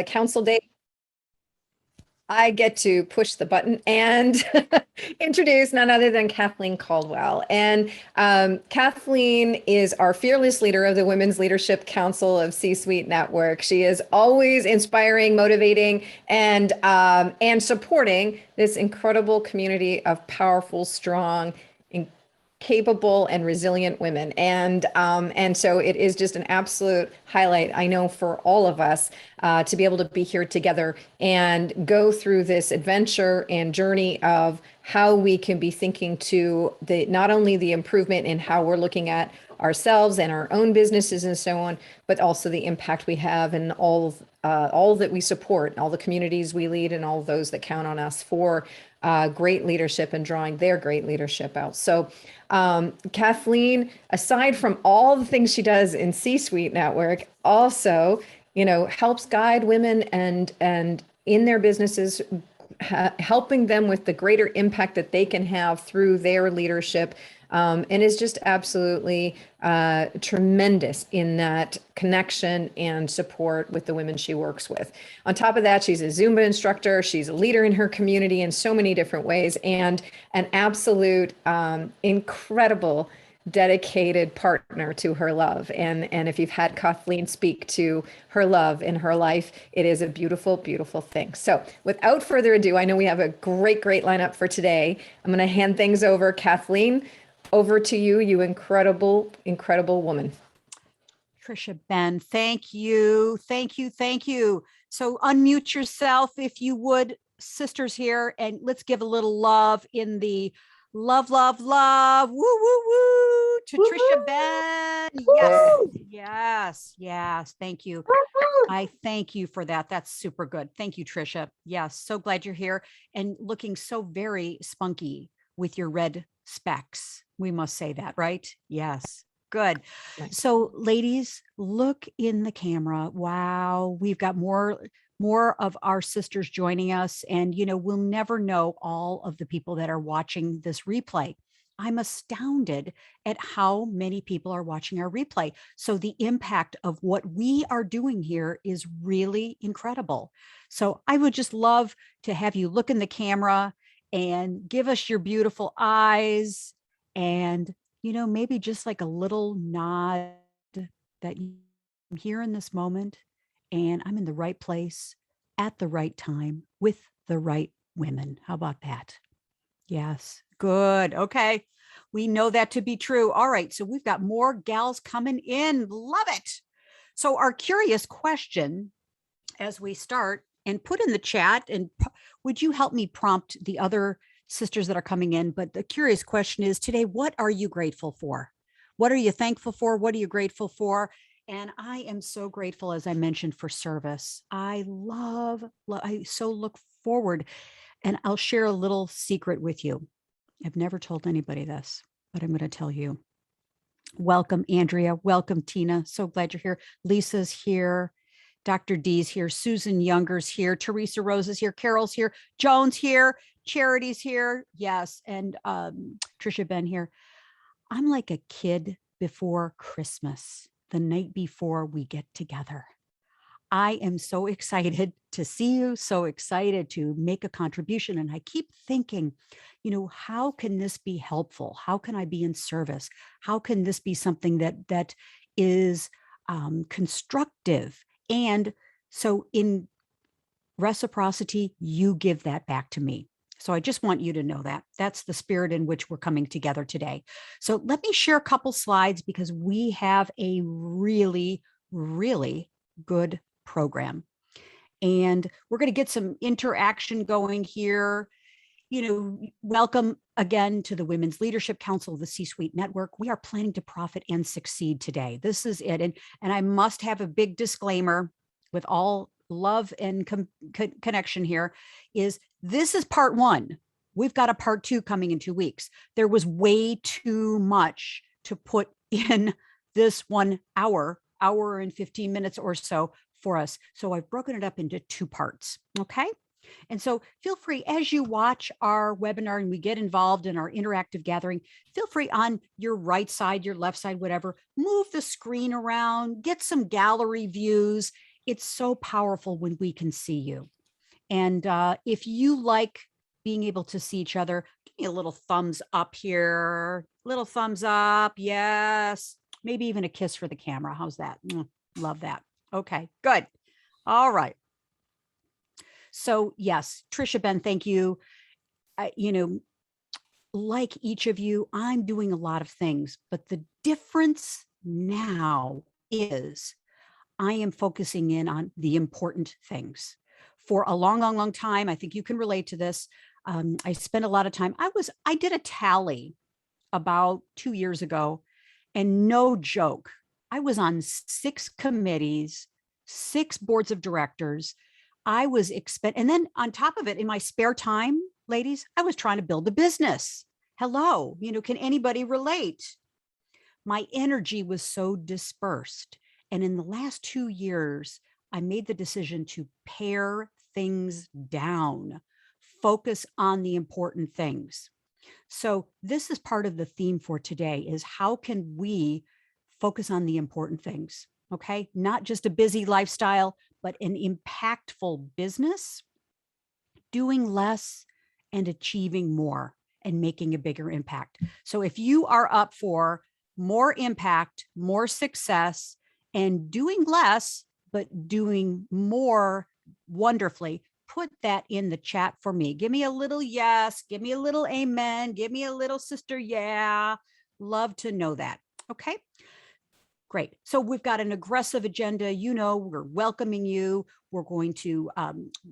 Council Day, I get to push the button and introduce none other than Kathleen Caldwell. And Kathleen is our fearless leader of the Women's Leadership Council of C-Suite Network. She is always inspiring, motivating, and supporting this incredible community of powerful, strong, capable and resilient women. And so it is just an absolute highlight, I know, for all of us to be able to be here together and go through this adventure and journey of how we can be thinking to the not only the improvement in how we're looking at ourselves and our own businesses and so on, but also the impact we have in all that we support, all the communities we lead, and all those that count on us for great leadership and drawing their great leadership out. So Kathleen, aside from all the things she does in C-Suite Network, also, helps guide women and in their businesses, helping them with the greater impact that they can have through their leadership, and is just absolutely tremendous in that connection and support with the women she works with. On top of that, she's a Zumba instructor. She's a leader in her community in so many different ways, and an absolute incredible dedicated partner to her love. And if you've had Kathleen speak to her love in her life, it is a beautiful, beautiful thing. So without further ado, I know we have a great lineup for today. I'm going to hand things over. Kathleen, over to you, you incredible, incredible woman. Trisha Ben, thank you. Thank you. Thank you. So unmute yourself if you would, sisters here, and let's give a little love in the love, love, love. Woo, woo, woo to Trisha Ben. Yes, yes, yes. Thank you. I thank you for that. That's super good. Thank you, Trisha. Yes, so glad you're here and looking so very spunky with your red specs. We must say that, right? Yes. Good. So ladies, look in the camera. Wow. We've got more of our sisters joining us. And, we'll never know all of the people that are watching this replay. I'm astounded at how many people are watching our replay. So the impact of what we are doing here is really incredible. So I would just love to have you look in the camera and give us your beautiful eyes and, maybe just like a little nod that I'm here in this moment and I'm in the right place at the right time with the right women. How about that? Yes. Good. Okay. We know that to be true. All right. So we've got more gals coming in. Love it. So our curious question as we start, and put in the chat, and would you help me prompt the other sisters that are coming in? But the curious question is today, what are you grateful for? What are you thankful for? What are you grateful for? And I am so grateful, as I mentioned, for service. I so look forward, and I'll share a little secret with you. I've never told anybody this, but I'm going to tell you. Welcome, Andrea. Welcome, Tina. So glad you're here. Lisa's here. Dr. D's here. Susan Younger's here. Teresa Rose is here. Carol's here. Joan's here. Charity's here. Yes. And Trisha Ben here. I'm like a kid before Christmas, the night before we get together. I am so excited to see you, so excited to make a contribution. And I keep thinking, how can this be helpful? How can I be in service? How can this be something that is constructive? And so in reciprocity, you give that back to me. So I just want you to know that that's the spirit in which we're coming together today. So let me share a couple slides because we have a really, really good program. And we're going to get some interaction going here. Welcome again to the Women's Leadership Council of the C-Suite Network. We are planning to profit and succeed today. This is it. And I must have a big disclaimer with all love and connection here is this is part one. We've got a part two coming in 2 weeks. There was way too much to put in this 1 hour and 15 minutes or so for us. So I've broken it up into 2 parts. Okay. And so feel free as you watch our webinar and we get involved in our interactive gathering, feel free on your right side, your left side, whatever, move the screen around, get some gallery views it's so powerful when we can see you. And if you like being able to see each other, give me a little thumbs up here, little thumbs up. Yes. Maybe even a kiss for the camera. How's that? Love that. Okay, good. All right. So yes, Trisha, Ben, thank you. Like each of you, I'm doing a lot of things, but the difference now is I am focusing in on the important things. For a long, long, long time, I think you can relate to this. I spent a lot of time. I did a tally about 2 years ago, and no joke, I was on 6 committees, 6 boards of directors. And then on top of it, in my spare time, ladies, I was trying to build a business. Hello, can anybody relate? My energy was so dispersed. And in the last 2 years, I made the decision to pare things down, focus on the important things. So this is part of the theme for today is how can we focus on the important things? Okay. Not just a busy lifestyle, but an impactful business, doing less and achieving more and making a bigger impact. So if you are up for more impact, more success, and doing less, but doing more wonderfully, put that in the chat for me. Give me a little yes, give me a little amen, give me a little sister yeah. Love to know that. Okay. Great. So we've got an aggressive agenda. We're welcoming you. We're going to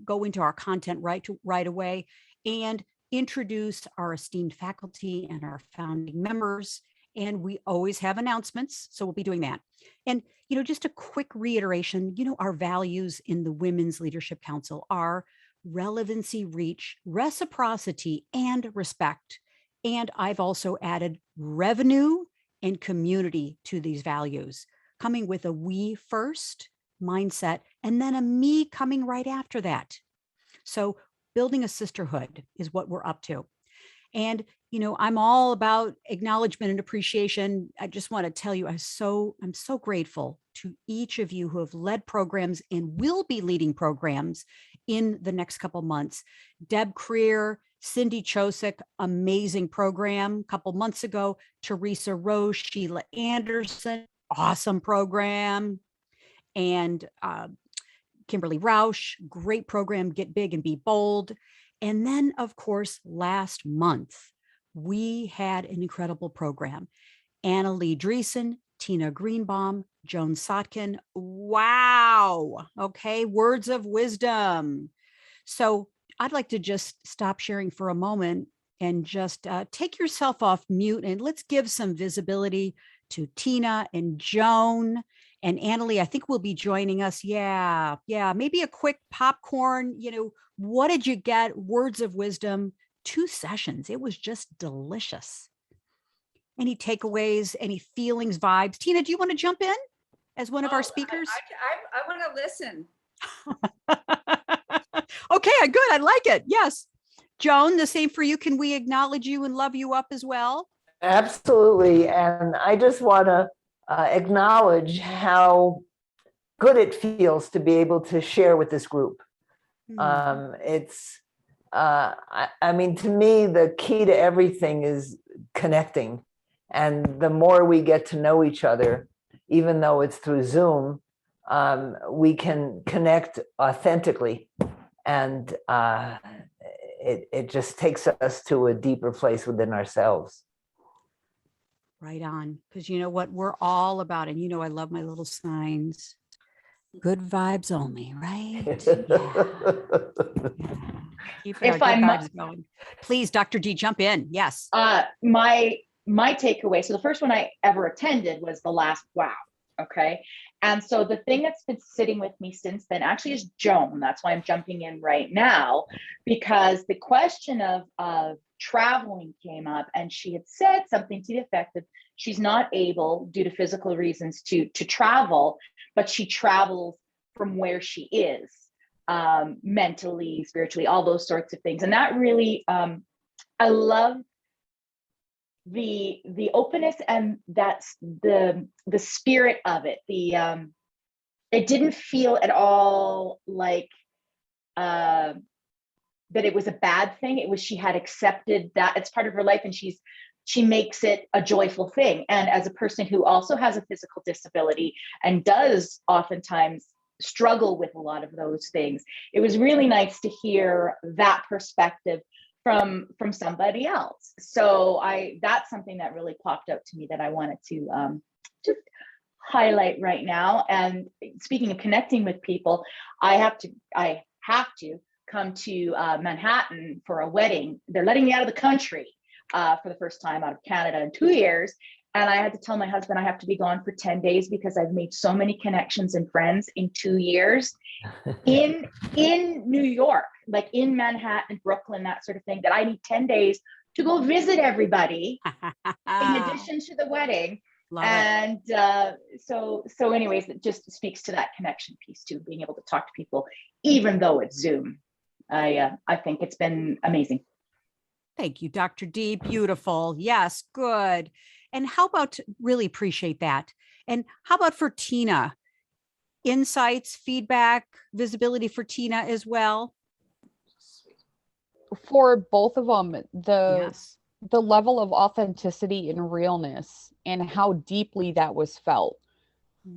go into our content right away and introduce our esteemed faculty and our founding members. And we always have announcements. So we'll be doing that. And, just a quick reiteration, our values in the Women's Leadership Council are relevancy, reach, reciprocity, and respect. And I've also added revenue and community to these values, coming with a we first mindset and then a me coming right after that. So building a sisterhood is what we're up to. And, I'm all about acknowledgement and appreciation. I just want to tell you, I'm so grateful to each of you who have led programs and will be leading programs in the next couple months. Deb Creer, Cindy Chosick, amazing program. A couple months ago, Teresa Rose, Sheila Anderson, awesome program. And Kimberly Rausch, great program, Get Big and Be Bold. And then, of course, last month, we had an incredible program. Anna Lee Dreesen, Tina Greenbaum, Joan Sotkin. Wow. Okay. Words of wisdom. So I'd like to just stop sharing for a moment and just take yourself off mute and let's give some visibility to Tina and Joan and Annalie. I think will be joining us. Yeah. Maybe a quick popcorn. What did you get? Words of wisdom, 2 sessions. It was just delicious. Any takeaways, any feelings, vibes? Tina, do you want to jump in as one of our speakers? I want to listen. Okay, good. I like it. Yes. Joan, the same for you. Can we acknowledge you and love you up as well? Absolutely. And I just want to acknowledge how good it feels to be able to share with this group. It's, I mean, to me, the key to everything is connecting. And the more we get to know each other, even though it's through Zoom, we can connect authentically. And it just takes us to a deeper place within ourselves. Right on. Because you know what? We're all about, and I love my little signs. Good vibes only, right? Yeah. Keep our good vibes going. Please, Dr. D, jump in. Yes. My takeaway. So the first one I ever attended was the last wow. Okay. And so the thing that's been sitting with me since then actually is Joan. That's why I'm jumping in right now, because the question of traveling came up, and she had said something to the effect that she's not able, due to physical reasons, to travel, but she travels from where she is, mentally, spiritually, all those sorts of things. And that really, I love the openness, and that's the spirit of it. it didn't feel at all like that it was a bad thing. It was, she had accepted that it's part of her life, and she makes it a joyful thing. And as a person who also has a physical disability and does oftentimes struggle with a lot of those things, it was really nice to hear that perspective from somebody else. So that's something that really popped out to me that I wanted to just highlight right now. And speaking of connecting with people, I have to come to Manhattan for a wedding. They're letting me out of the country for the first time out of Canada in 2 years. And I had to tell my husband I have to be gone for 10 days because I've made so many connections and friends in 2 years in New York, like in Manhattan, Brooklyn, that sort of thing, that I need 10 days to go visit everybody in addition to the wedding. Love and so anyways, it just speaks to that connection piece too, being able to talk to people even though it's Zoom. I think it's been amazing. Thank you, Dr. D. Beautiful. Yes, good. And how about, really appreciate that. And how about for Tina? Insights, feedback, visibility for Tina as well? For both of them, Yes. the level of authenticity and realness and how deeply that was felt,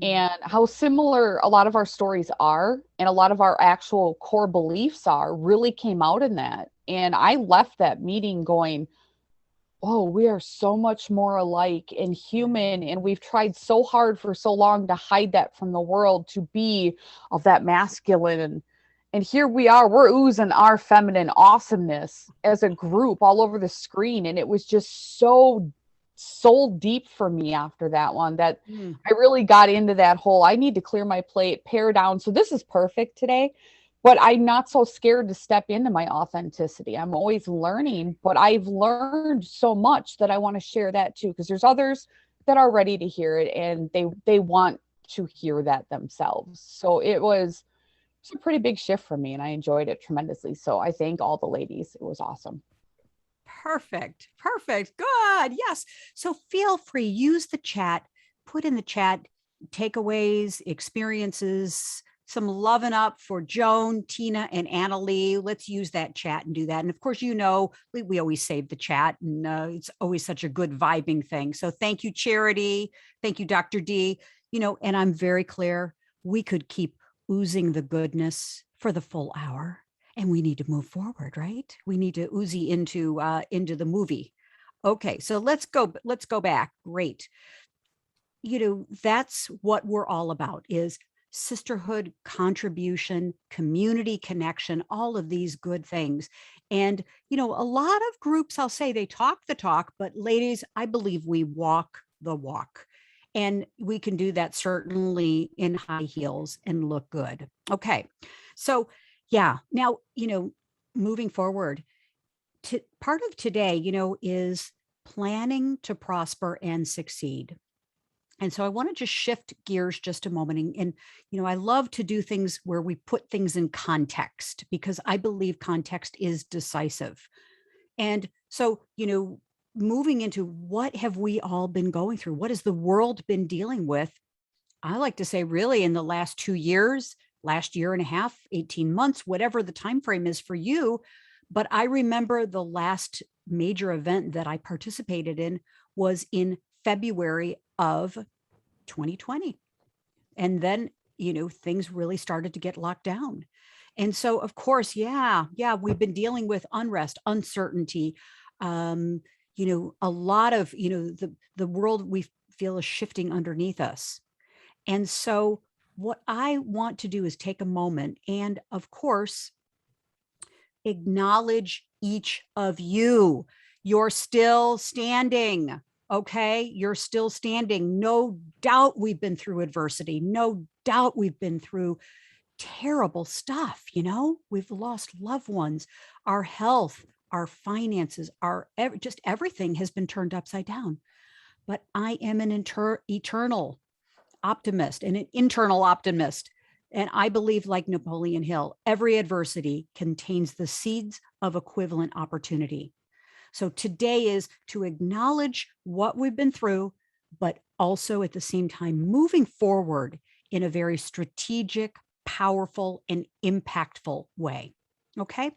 and how similar a lot of our stories are and a lot of our actual core beliefs are, really came out in that. And I left that meeting going, oh, we are so much more alike and human, and we've tried so hard for so long to hide that from the world, to be of that masculine, and here we are, we're oozing our feminine awesomeness as a group all over the screen. And it was just so soul deep for me after that one, that I really got into that whole, I need to clear my plate, pare down. So this is perfect today, but I'm not so scared to step into my authenticity. I'm always learning, but I've learned so much that I want to share that too, because there's others that are ready to hear it, and they want to hear that themselves. So it's a pretty big shift for me, and I enjoyed it tremendously. So I thank all the ladies. It was awesome. Perfect. Perfect. Good. Yes. So feel free, use the chat, put in the chat takeaways, experiences, some loving up for Joan, Tina, and Annalee. Let's use that chat and do that. And of course, we always save the chat, and it's always such a good vibing thing. So thank you, Charity. Thank you, Dr. D. And I'm very clear, we could keep oozing the goodness for the full hour, and we need to move forward, right? We need to oozy into the movie. Okay, so let's go back. Great. That's what we're all about, is sisterhood, contribution, community connection, all of these good things. And, a lot of groups, I'll say, they talk the talk, but ladies, I believe we walk the walk. And we can do that certainly in high heels and look good. Okay. So yeah, now, moving forward, part of today, is planning to prosper and succeed. And so I want to just shift gears just a moment. And I love to do things where we put things in context, because I believe context is decisive. And so, moving into, what have we all been going through? What has the world been dealing with? I like to say, really, in the last 2 years, last year and a half, 18 months, whatever the time frame is for you. But I remember the last major event that I participated in was in February of 2020. And then, things really started to get locked down. And so, of course, yeah, we've been dealing with unrest, uncertainty, a lot of, the world we feel is shifting underneath us. And so what I want to do is take a moment and, of course, acknowledge each of you. You're still standing. Okay. You're still standing. No doubt we've been through adversity. No doubt we've been through terrible stuff. We've lost loved ones, our health, our finances, just everything has been turned upside down. But I am an eternal optimist and an internal optimist. And I believe, like Napoleon Hill, every adversity contains the seeds of equivalent opportunity. So today is to acknowledge what we've been through, but also at the same time moving forward in a very strategic, powerful, and impactful way. Okay.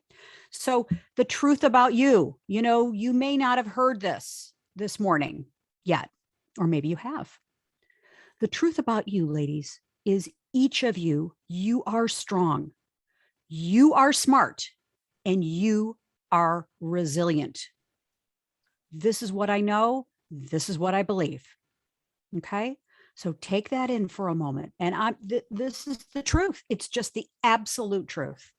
So the truth about you, you may not have heard this morning yet, or maybe you have. The truth about you, ladies, is each of you, you are strong, you are smart, and you are resilient. This is what I know. This is what I believe. Okay. So take that in for a moment. And this is the truth. It's just the absolute truth.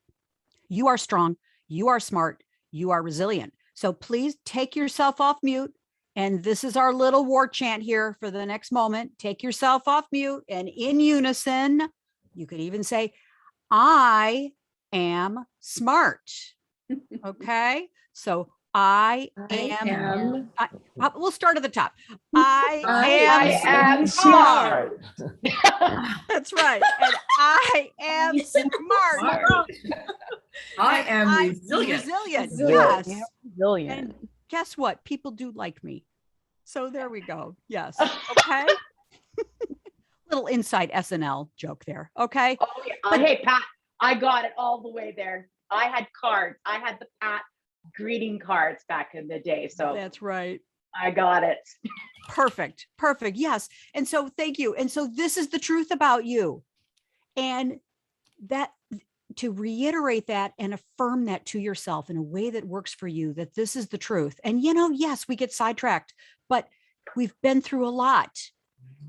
You are strong. You are smart. You are resilient. So please take yourself off mute. And this is our little war chant here for the next moment. Take yourself off mute, and in unison, you could even say, I am smart. Okay. So we'll start at the top. I am smart. smart. That's right. And I am smart. I am resilient. Resilient. Yes. Yes. Resilient. And guess what? People do like me. So there we go. Yes. Okay. Little inside SNL joke there. Okay. Oh, yeah. Hey, Pat, I got it all the way there. I had cards. I had the Pat greeting cards back in the day. So that's right. I got it. Perfect. Perfect. Yes. And so thank you. And so this is the truth about you. And that, to reiterate that and affirm that to yourself in a way that works for you, that this is the truth. And, yes, we get sidetracked, but we've been through a lot.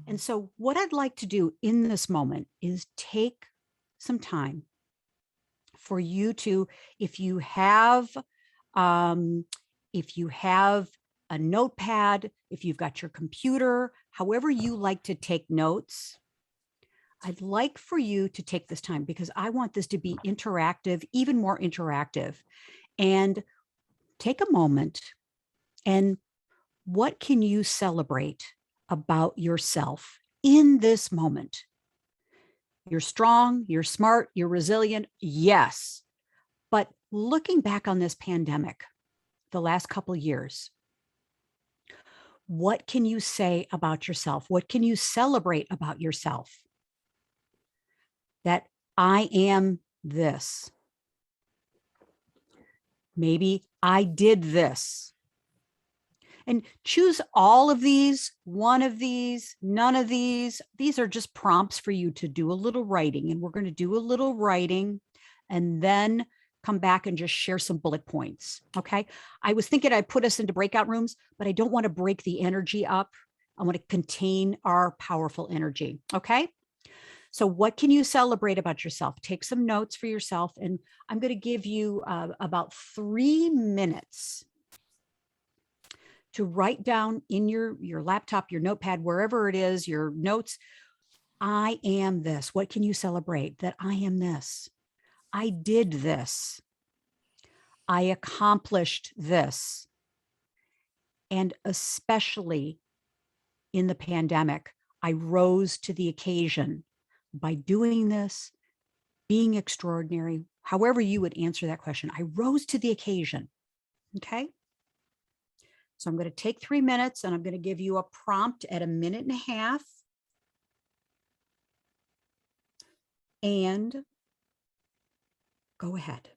And so what I'd like to do in this moment is take some time for you to, if you have a notepad, if you've got your computer, however you like to take notes, I'd like for you to take this time, because I want this to be interactive, even more interactive. And take a moment, and what can you celebrate about yourself in this moment? You're strong, you're smart, you're resilient. Yes. But looking back on this pandemic, the last couple of years, what can you say about yourself? What can you celebrate about yourself? That I am this. Maybe I did this. And choose all of these, one of these, none of these. These are just prompts for you to do a little writing. And we're going to do a little writing and then come back and just share some bullet points. Okay. I was thinking I'd put us into breakout rooms, but I don't want to break the energy up. I want to contain our powerful energy. Okay. So what can you celebrate about yourself? Take some notes for yourself. And I'm going to give you about 3 minutes to write down in your laptop, your notepad, wherever it is, your notes. I am this. What can you celebrate? That I am this. I did this. I accomplished this. And especially in the pandemic, I rose to the occasion by doing this, being extraordinary, however you would answer that question. I rose to the occasion. Okay. So I'm going to take 3 minutes, and I'm going to give you a prompt at 1.5 minutes. And go ahead.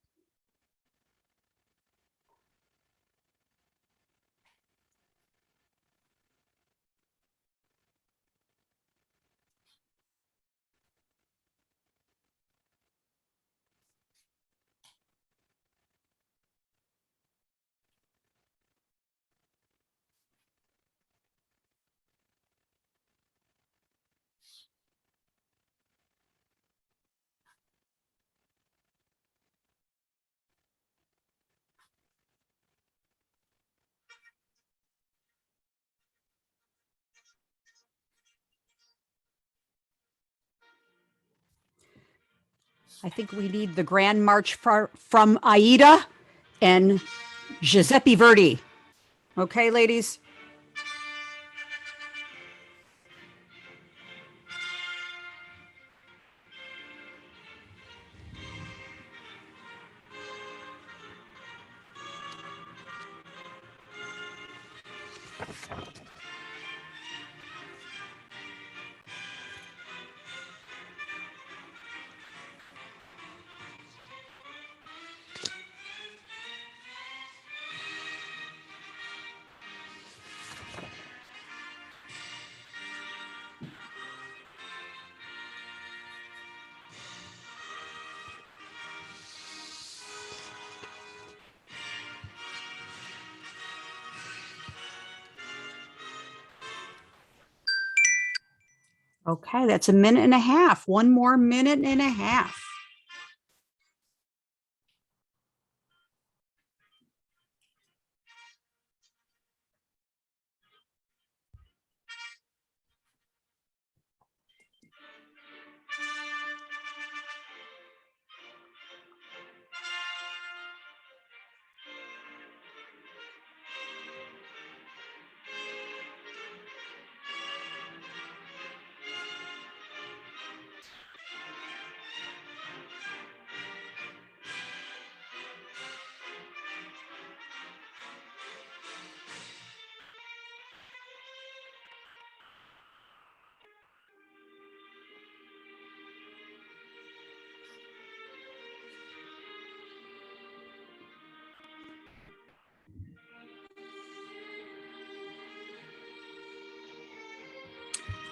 I think we need the Grand March from Aida and Giuseppe Verdi. Okay, ladies? Okay, that's a minute and a half. One more minute and a half.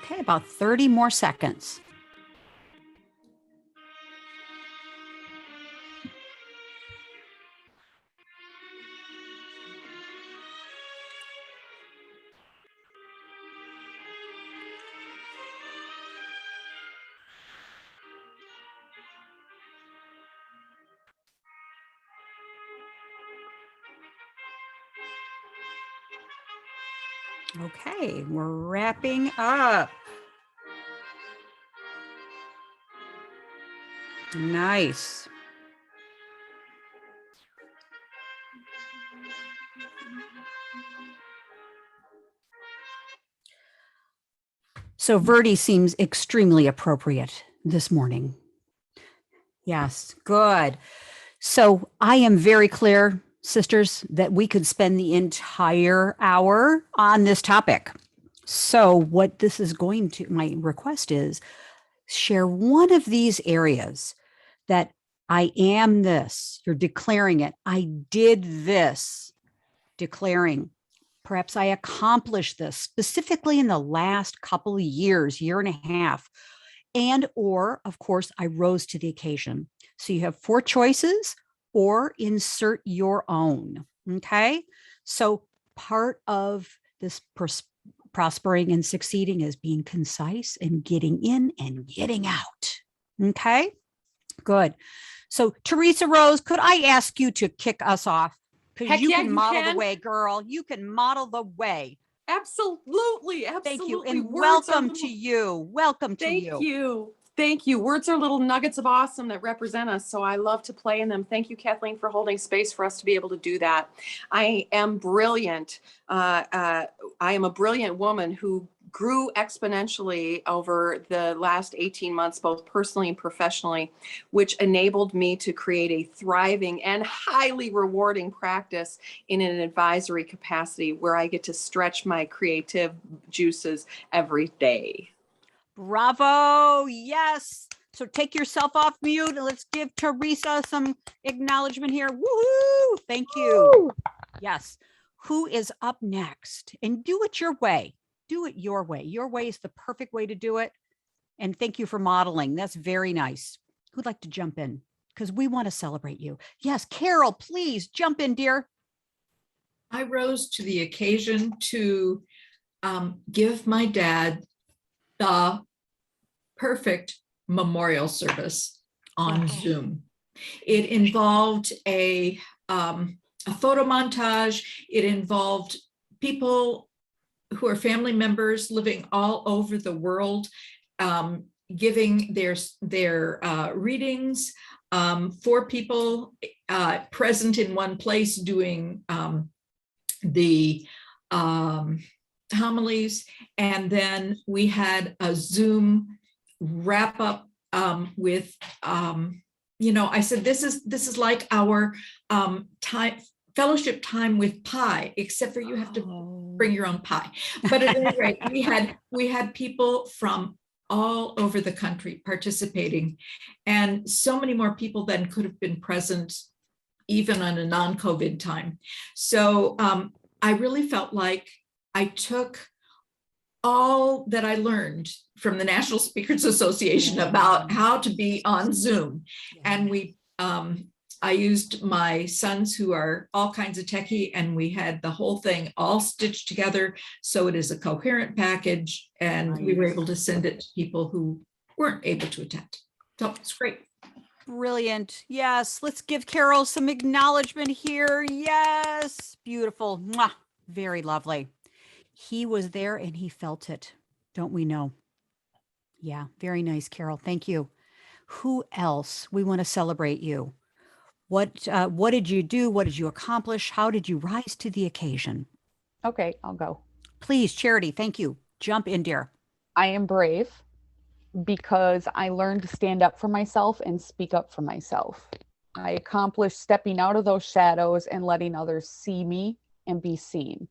Okay, about 30 more seconds. Okay, we're wrapping up. Nice. So Verdi seems extremely appropriate this morning. Yes, good. So I am very clear, sisters, that we could spend the entire hour on this topic. So what this is going to, my request is share one of these areas that I am this, you're declaring it. I did this, declaring. Perhaps I accomplished this specifically in the last couple of years, year and a half. And, or, of course, I rose to the occasion. So you have 4 choices or insert your own. Okay. So part of this prospering and succeeding is being concise and getting in and getting out. Okay. Good. So Teresa Rose, could I ask you to kick us off? Because Heck you yeah, can you model can. the way, girl. You can model the way. Absolutely. Absolutely. Thank you. And Words are welcome little- to you. Welcome to Thank you. you. Thank you. Words are little nuggets of awesome that represent us. So I love to play in them. Thank you, Kathleen, for holding space for us to be able to do that. I am brilliant. I am a brilliant woman who grew exponentially over the last 18 months, both personally and professionally, which enabled me to create a thriving and highly rewarding practice in an advisory capacity where I get to stretch my creative juices every day. Bravo. Yes. So take yourself off mute and let's give Teresa some acknowledgement here. Woohoo. Thank you. Yes. Who is up next? And do it your way. Do it your way. Your way is the perfect way to do it. And thank you for modeling. That's very nice. Who'd like to jump in? Because we want to celebrate you. Yes, Carol, please jump in, dear. I rose to the occasion to give my dad the perfect memorial service on Zoom. It involved a photo montage. It involved people who are family members living all over the world, giving their readings, 4 people present in one place doing the homilies, and then we had a Zoom wrap up with I said this is like our fellowship time with pie, except for you have to bring your own pie. But at any rate, we had people from all over the country participating, and so many more people than could have been present even on a non-COVID time. So I really felt like I took all that I learned from the National Speakers Association about how to be on Zoom. And we I used my sons who are all kinds of techie, and we had the whole thing all stitched together. So it is a coherent package, and we were able to send it to people who weren't able to attend. So it's great. Brilliant. Yes. Let's give Carol some acknowledgement here. Yes. Beautiful. Mwah. Very lovely. He was there and he felt it. Don't we know? Yeah. Very nice, Carol. Thank you. Who else? We want to celebrate you. What did you do? What did you accomplish? How did you rise to the occasion? Okay, I'll go. Please, Charity. Thank you. Jump in, dear. I am brave because I learned to stand up for myself and speak up for myself. I accomplished stepping out of those shadows and letting others see me and be seen.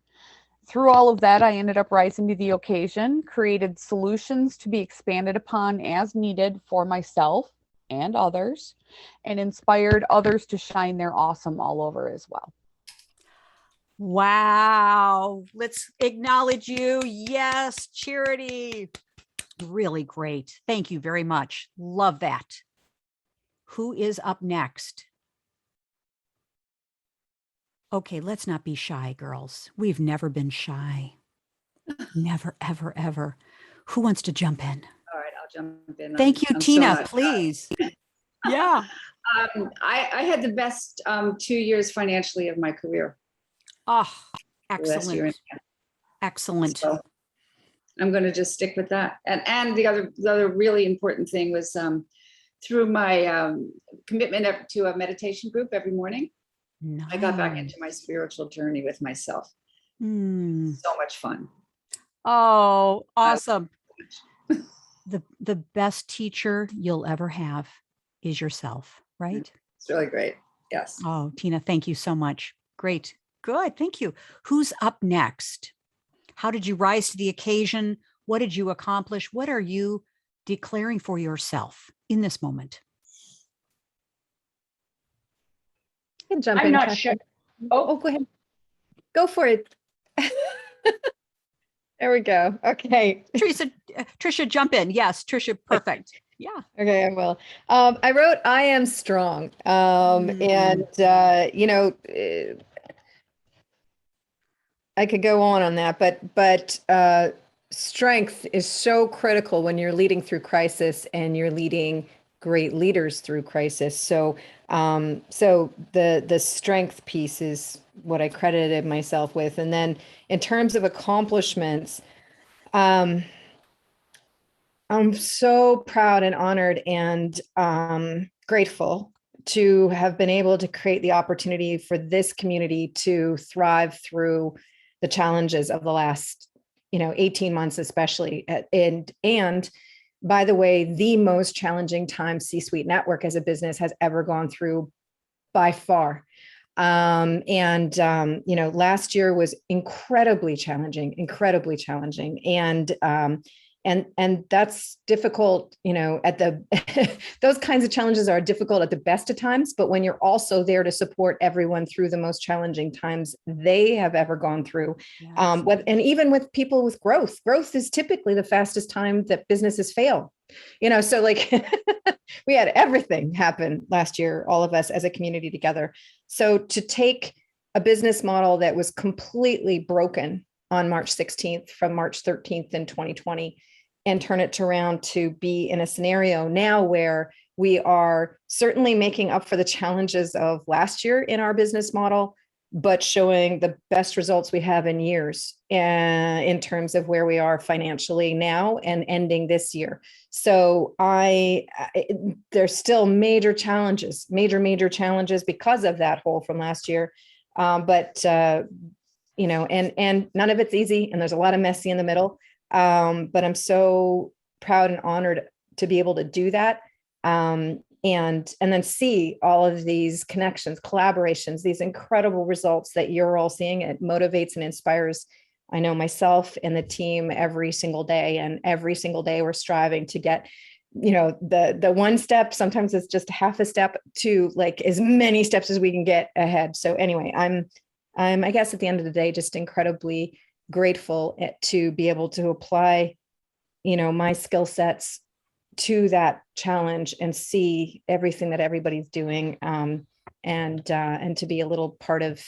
Through all of that, I ended up rising to the occasion, created solutions to be expanded upon as needed for myself and others, and inspired others to shine their awesome all over as well. Wow. Let's acknowledge you. Yes, Charity. Really great. Thank you very much. Love that. Who is up next? Okay, let's not be shy, girls. We've never been shy. Never, ever, ever. Who wants to jump in? All right, I'll jump in. Thank you, I'm so Tina, not- please. Yeah. I had the best 2 years financially of my career Oh, last year. excellent. Excellent. So I'm going to just stick with that. And the other really important thing was through my commitment to a meditation group every morning, I got back into my spiritual journey with myself. Mm. So much fun. Oh, awesome. The best teacher you'll ever have is yourself, right? It's really great. Yes. Oh, Tina, thank you so much. Great. Good. Thank you. Who's up next? How did you rise to the occasion? What did you accomplish? What are you declaring for yourself in this moment? You can jump I'm in, not Kathleen. sure. Oh, go ahead. Go for it. There we go. Okay. Trisha, jump in. Yes, Trisha, perfect. Yeah. Okay, I will. I wrote, I am strong. And, I could go on that, but strength is so critical when you're leading through crisis and you're leading great leaders through crisis. So, the strength piece is what I credited myself with. And then in terms of accomplishments, I'm so proud and honored and grateful to have been able to create the opportunity for this community to thrive through the challenges of the last, 18 months, especially. And by the way, the most challenging time C-suite network as a business has ever gone through by far. Last year was incredibly challenging. And that's difficult, at the, those kinds of challenges are difficult at the best of times, but when you're also there to support everyone through the most challenging times they have ever gone through. Yes. And even with people with growth is typically the fastest time that businesses fail, so like we had everything happen last year, all of us as a community together. So to take a business model that was completely broken on March 16th from March 13th in 2020 and turn it around to be in a scenario now where we are certainly making up for the challenges of last year in our business model, but showing the best results we have in years in terms of where we are financially now and ending this year. So there's still major challenges because of that hole from last year. And none of it's easy, and there's a lot of messy in the middle. But I'm so proud and honored to be able to do that. And then see all of these connections, collaborations, these incredible results that you're all seeing. It motivates and inspires, I know, myself and the team every single day. And every single day we're striving to get, the one step, sometimes it's just half a step, to like as many steps as we can get ahead. So anyway, I'm, I guess at the end of the day, just incredibly grateful to be able to apply, my skill sets to that challenge and see everything that everybody's doing. and to be a little part of,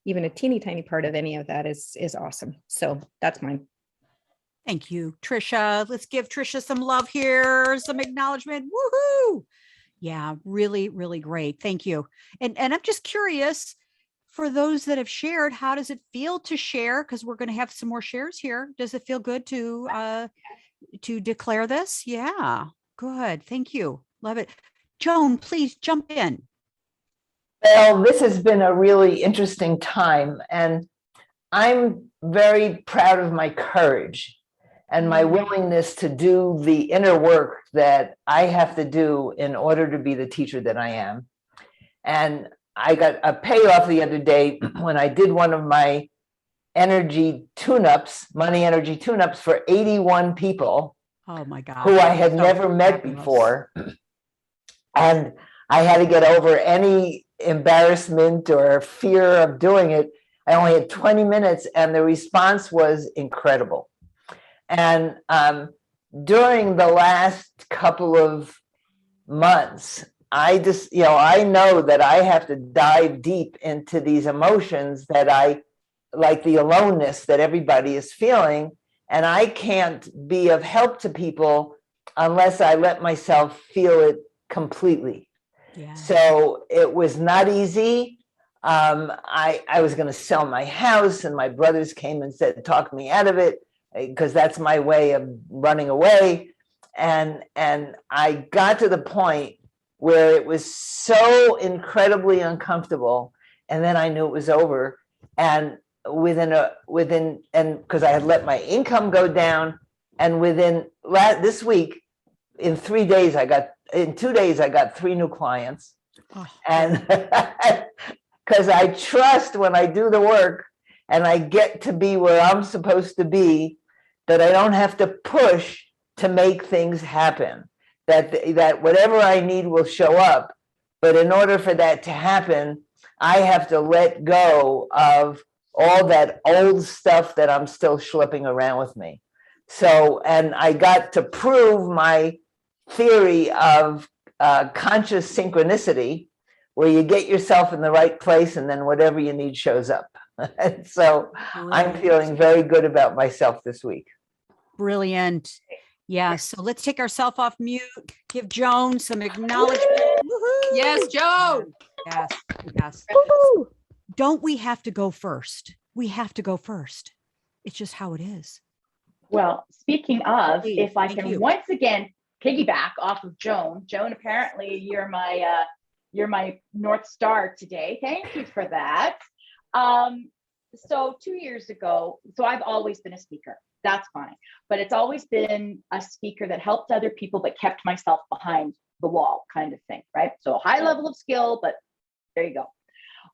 even a teeny tiny part of any of that is awesome. So that's mine. Thank you, Trisha. Let's give Trisha some love here, some acknowledgement. Woohoo! Yeah, really, really great. Thank you. And I'm just curious, for those that have shared, how does it feel to share? Because we're going to have some more shares here. Does it feel good to declare this? Yeah, good. Thank you. Love it. Joan, please jump in. Well, this has been a really interesting time, and I'm very proud of my courage and my willingness to do the inner work that I have to do in order to be the teacher that I am. And I got a payoff the other day when I did one of my energy tune-ups, money energy tune-ups for 81 people. Oh my God. Who I had So never met fabulous. before. And I had to get over any embarrassment or fear of doing it. I only had 20 minutes and the response was incredible. And during the last couple of months, I just, I know that I have to dive deep into these emotions that I, like the aloneness that everybody is feeling. And I can't be of help to people unless I let myself feel it completely. Yeah. So it was not easy. I was going to sell my house, and my brothers came and said, talk me out of it, because that's my way of running away. And I got to the point where it was so incredibly uncomfortable. And then I knew it was over. And because I had let my income go down, and this week, in 2 days, I got 3 new clients. Oh, And because I trust when I do the work and I get to be where I'm supposed to be, that I don't have to push to make things happen, that whatever I need will show up. But in order for that to happen, I have to let go of all that old stuff that I'm still schlepping around with me. So, and I got to prove my theory of conscious synchronicity, where you get yourself in the right place and then whatever you need shows up. And so I'm feeling very good about myself this week. Brilliant. Yeah. So let's take ourselves off mute. Give Joan some acknowledgement. Woohoo! Yes, Joan. Yes. Yes. Don't we have to go first? We have to go first. It's just how it is. Well, speaking of, Please, if I thank can you. once again piggyback off of Joan. Joan, apparently you're my North Star today. Thank you for that. So 2 years ago, so I've always been a speaker. That's fine. But it's always been a speaker that helped other people, but kept myself behind the wall kind of thing, right? So a high level of skill, but there you go.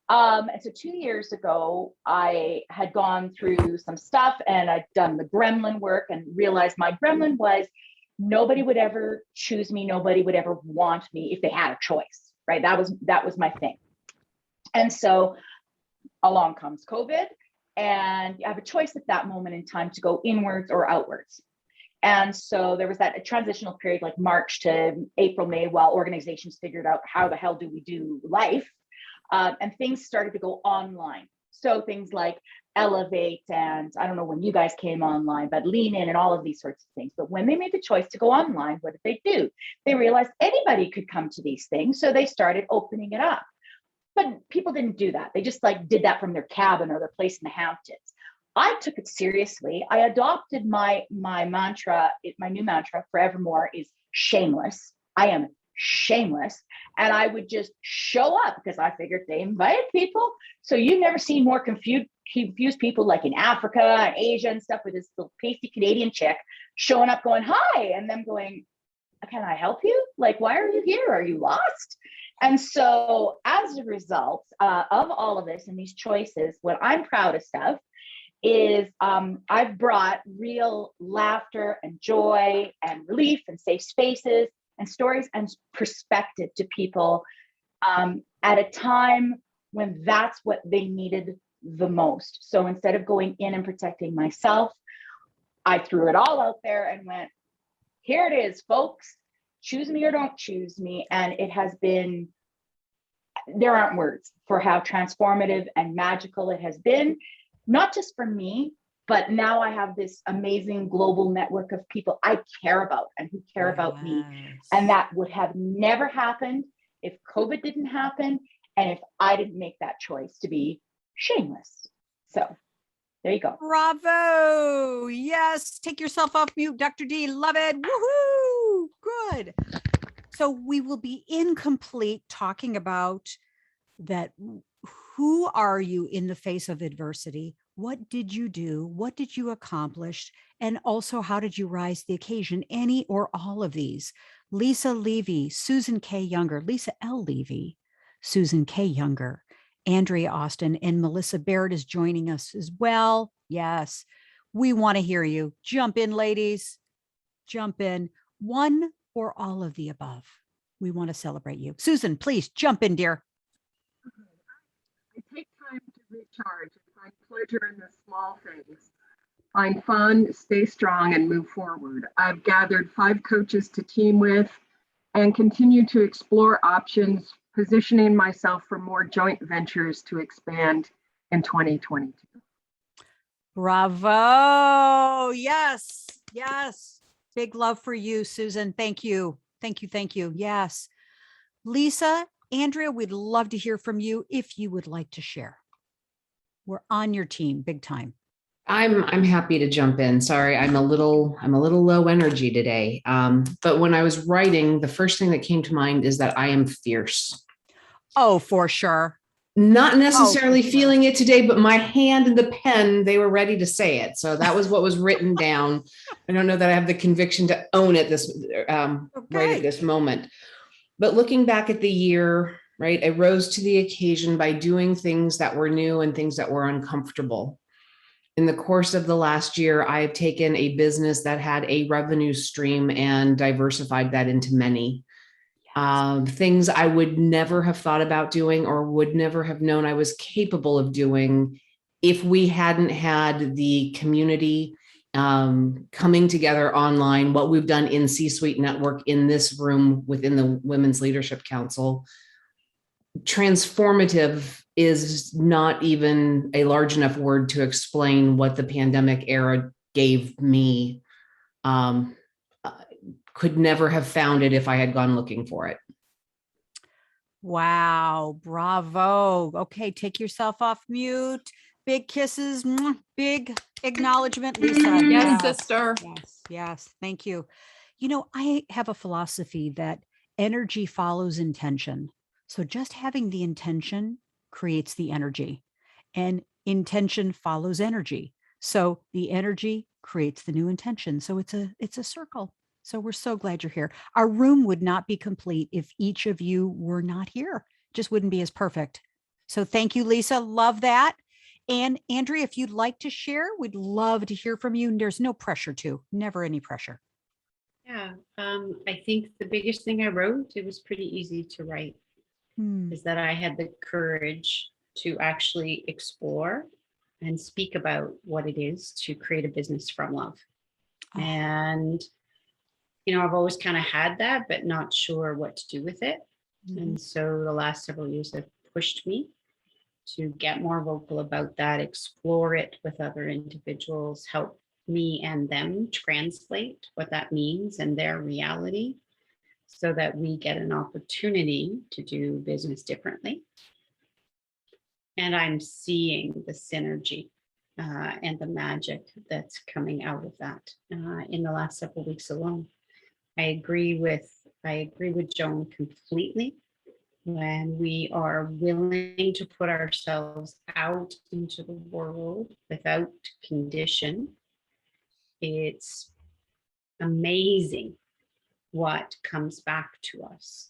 And so 2 years ago, I had gone through some stuff and I'd done the gremlin work and realized my gremlin was nobody would ever choose me. Nobody would ever want me if they had a choice, right? That was my thing. And so along comes COVID, and you have a choice at that moment in time to go inwards or outwards. And so there was that transitional period, like March to April, May, while organizations figured out how the hell do we do life. And things started to go online. So things like Elevate, and I don't know when you guys came online, but Lean In and all of these sorts of things. But when they made the choice to go online, what did they do? They realized anybody could come to these things. So they started opening it up. But people didn't do that. They just did that from their cabin or their place in the Hamptons. I took it seriously. I adopted my mantra, my new mantra forevermore is shameless. I am shameless. And I would just show up because I figured they invited people. So you've never seen more confused people like in Africa and Asia and stuff with this little pasty Canadian chick showing up going, hi, and them going, can I help you? Like, why are you here? Are you lost? And so as a result of all of this and these choices, what I'm proudest of is I've brought real laughter and joy and relief and safe spaces and stories and perspective to people at a time when that's what they needed the most. So instead of going in and protecting myself, I threw it all out there and went, here it is, folks. Choose me or don't choose me. And it has been there aren't words for how transformative and magical it has been, not just for me, but now I have this amazing global network of people I care about and who care about me. And that would have never happened if COVID didn't happen and if I didn't make that choice to be shameless. So there you go. Bravo. Yes. Take yourself off mute, Dr. D. Love it. Woohoo. Good. So we will be incomplete talking about that. Who are you in the face of adversity? What did you do? What did you accomplish? And also, how did you rise to the occasion? Any or all of these. Lisa Levy, Susan K. Younger, Lisa L. Levy, Susan K. Younger, Andrea Austin, and Melissa Barrett is joining us as well. Yes, we want to hear you. Jump in, ladies. Jump in. One or all of the above. We want to celebrate you. Susan, please jump in, dear. I take time to recharge and find pleasure in the small things. Find fun, stay strong, and move forward. I've gathered 5 coaches to team with and continue to explore options, positioning myself for more joint ventures to expand in 2022. Bravo. Yes. Yes. Big love for you, Susan. Thank you. Thank you. Thank you. Yes. Lisa, Andrea, we'd love to hear from you if you would like to share. We're on your team big time. I'm happy to jump in. Sorry, I'm a little low energy today. But when I was writing, the first thing that came to mind is that I am fierce. Oh, for sure. Not necessarily sure. feeling it today, but my hand and the pen, they were ready to say it. So that was what was written down. I don't know that I have the conviction to own it right at this moment. But looking back at the year, right, I rose to the occasion by doing things that were new and things that were uncomfortable. In the course of the last year, I have taken a business that had a revenue stream and diversified that into many. Things I would never have thought about doing or would never have known I was capable of doing if we hadn't had the community coming together online, what we've done in C-Suite Network in this room within the Women's Leadership Council. Transformative is not even a large enough word to explain what the pandemic era gave me. Could never have found it if I had gone looking for it. Wow. Bravo. Okay. Take yourself off mute. Big kisses. Big acknowledgement, Lisa. Yes, sister. Yes. Yes. Thank you. You know, I have a philosophy that energy follows intention. So just having the intention creates the energy, and intention follows energy. So the energy creates the new intention. So it's a circle. So we're so glad you're here. Our room would not be complete if each of you were not here. Just wouldn't be as perfect. So thank you, Lisa. Love that. And Andrea, if you'd like to share, we'd love to hear from you. And there's no pressure to, never any pressure. Yeah, I think the biggest thing I wrote, it was pretty easy to write, is that I had the courage to actually explore and speak about what it is to create a business from love. Oh. And, you know, I've always kind of had that, but not sure what to do with it. And so the last several years have pushed me to get more vocal about that, explore it with other individuals, help me and them translate what that means and their reality, so that we get an opportunity to do business differently. And I'm seeing the synergy and the magic that's coming out of that in the last several weeks alone. I agree with Joan completely. When we are willing to put ourselves out into the world without condition, it's amazing what comes back to us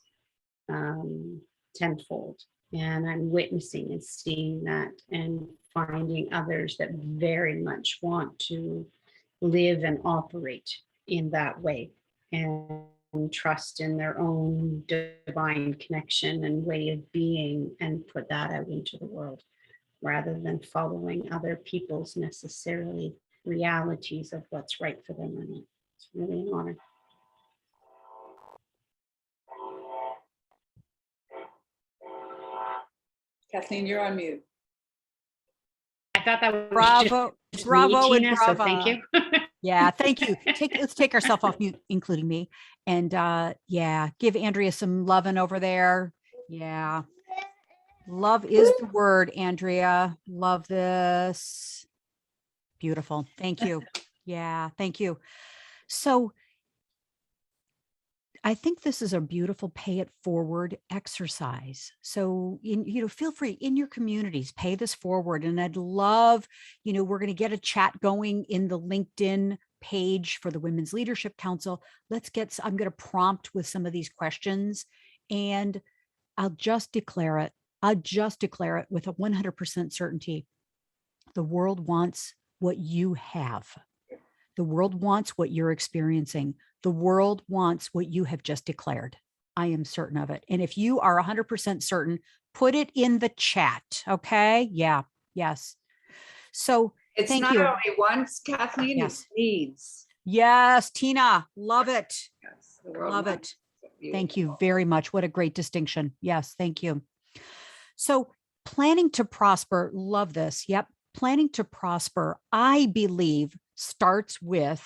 tenfold. And I'm witnessing and seeing that and finding others that very much want to live and operate in that way and trust in their own divine connection and way of being and put that out into the world rather than following other people's necessarily realities of what's right for them or not. It's really an honor. Kathleen, you're on mute. I thought that was Bravo, just me, bravo, and Tina, so brava. thank you. Yeah, thank you. Let's take ourselves off mute, including me. And yeah, give Andrea some loving over there. Yeah. Love is the word, Andrea. Love this. Beautiful. Thank you. Yeah, thank you. So I think this is a beautiful pay it forward exercise. So feel free in your communities, pay this forward. And I'd love, we're going to get a chat going in the LinkedIn page for the Women's Leadership Council. I'm going to prompt with some of these questions, and I'll just declare it. I'll just declare it with a 100% certainty. The world wants what you have. The world wants what you're experiencing. The world wants what you have just declared. I am certain of it. And if you are 100% certain, put it in the chat. Okay. Yeah. Yes. So It's thank not you. only wants, Kathleen, Yes. it's needs. Yes, Tina. Love it. Yes, the world Love wants it. Thank you very much. What a great distinction. Yes. Thank you. So planning to prosper. Love this. Yep. Planning to prosper, I believe, starts with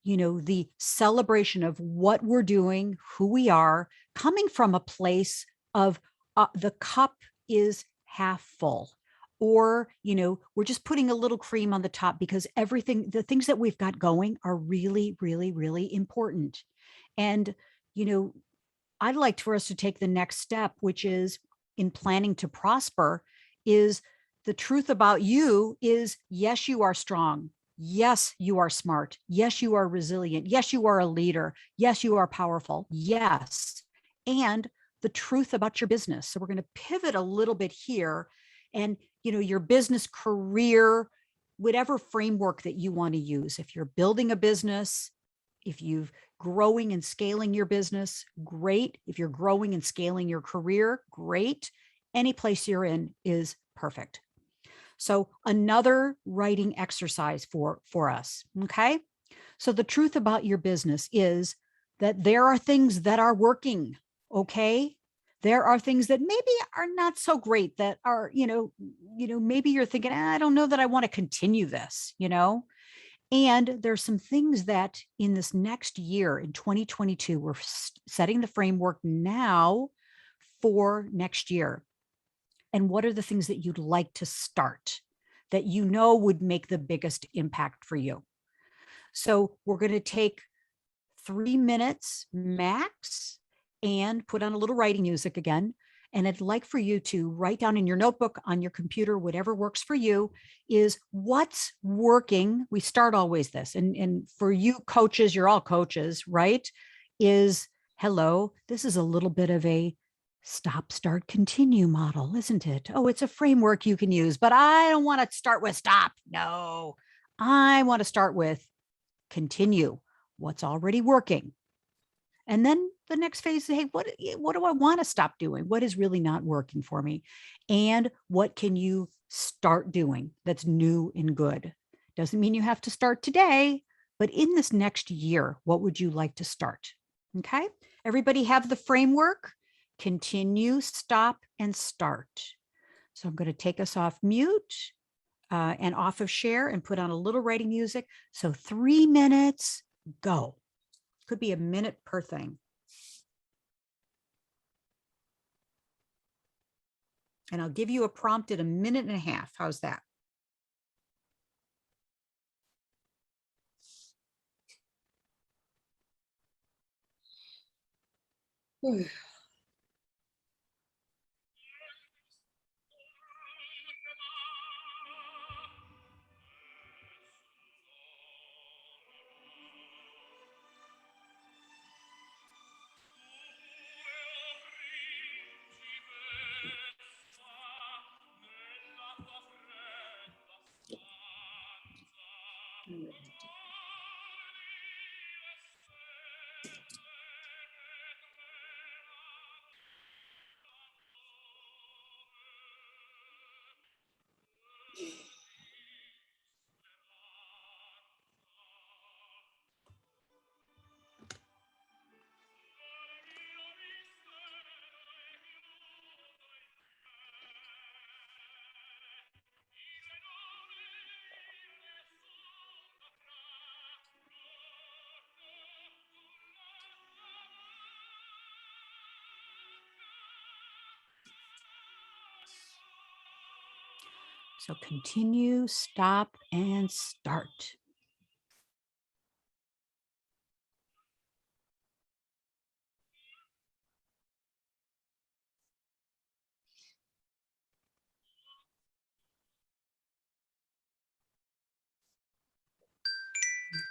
the celebration of what we're doing, who we are, coming from a place of the cup is half full, or, we're just putting a little cream on the top because the things that we've got going are really, really, really important. And, I'd like for us to take the next step, which is in planning to prosper, is the truth about you is, yes, you are strong. Yes, you are smart. Yes, you are resilient. Yes, you are a leader. Yes, you are powerful. Yes. And the truth about your business. So we're going to pivot a little bit here, and, your business career, whatever framework that you want to use. If you're building a business, if you've growing and scaling your business, great. If you're growing and scaling your career, great. Any place you're in is perfect. So another writing exercise for us. Okay. So the truth about your business is that there are things that are working. Okay. There are things that maybe are not so great, that are, maybe you're thinking, I don't know that I want to continue this, and there's some things that in this next year, in 2022, we're setting the framework now for next year. And what are the things that you'd like to start that would make the biggest impact for you? So we're going to take 3 minutes max and put on a little writing music again. And I'd like for you to write down in your notebook, on your computer, whatever works for you, is what's working. We start always this. And for you coaches, you're all coaches, right? Is hello, this is a little bit of a stop, start, continue model, isn't it? Oh, it's a framework you can use, but I don't want to start with stop. No, I want to start with continue. What's already working? And then the next phase is, hey, what do I want to stop doing? What is really not working for me? And what can you start doing that's new and good? Doesn't mean you have to start today, but in this next year, what would you like to start? Okay. Everybody have the framework? Continue, stop, and start. So I'm going to take us off mute and off of share and put on a little writing music. So 3 minutes, go. Could be a minute per thing. And I'll give you a prompt at 1.5 minutes. How's that? So continue, stop, and start.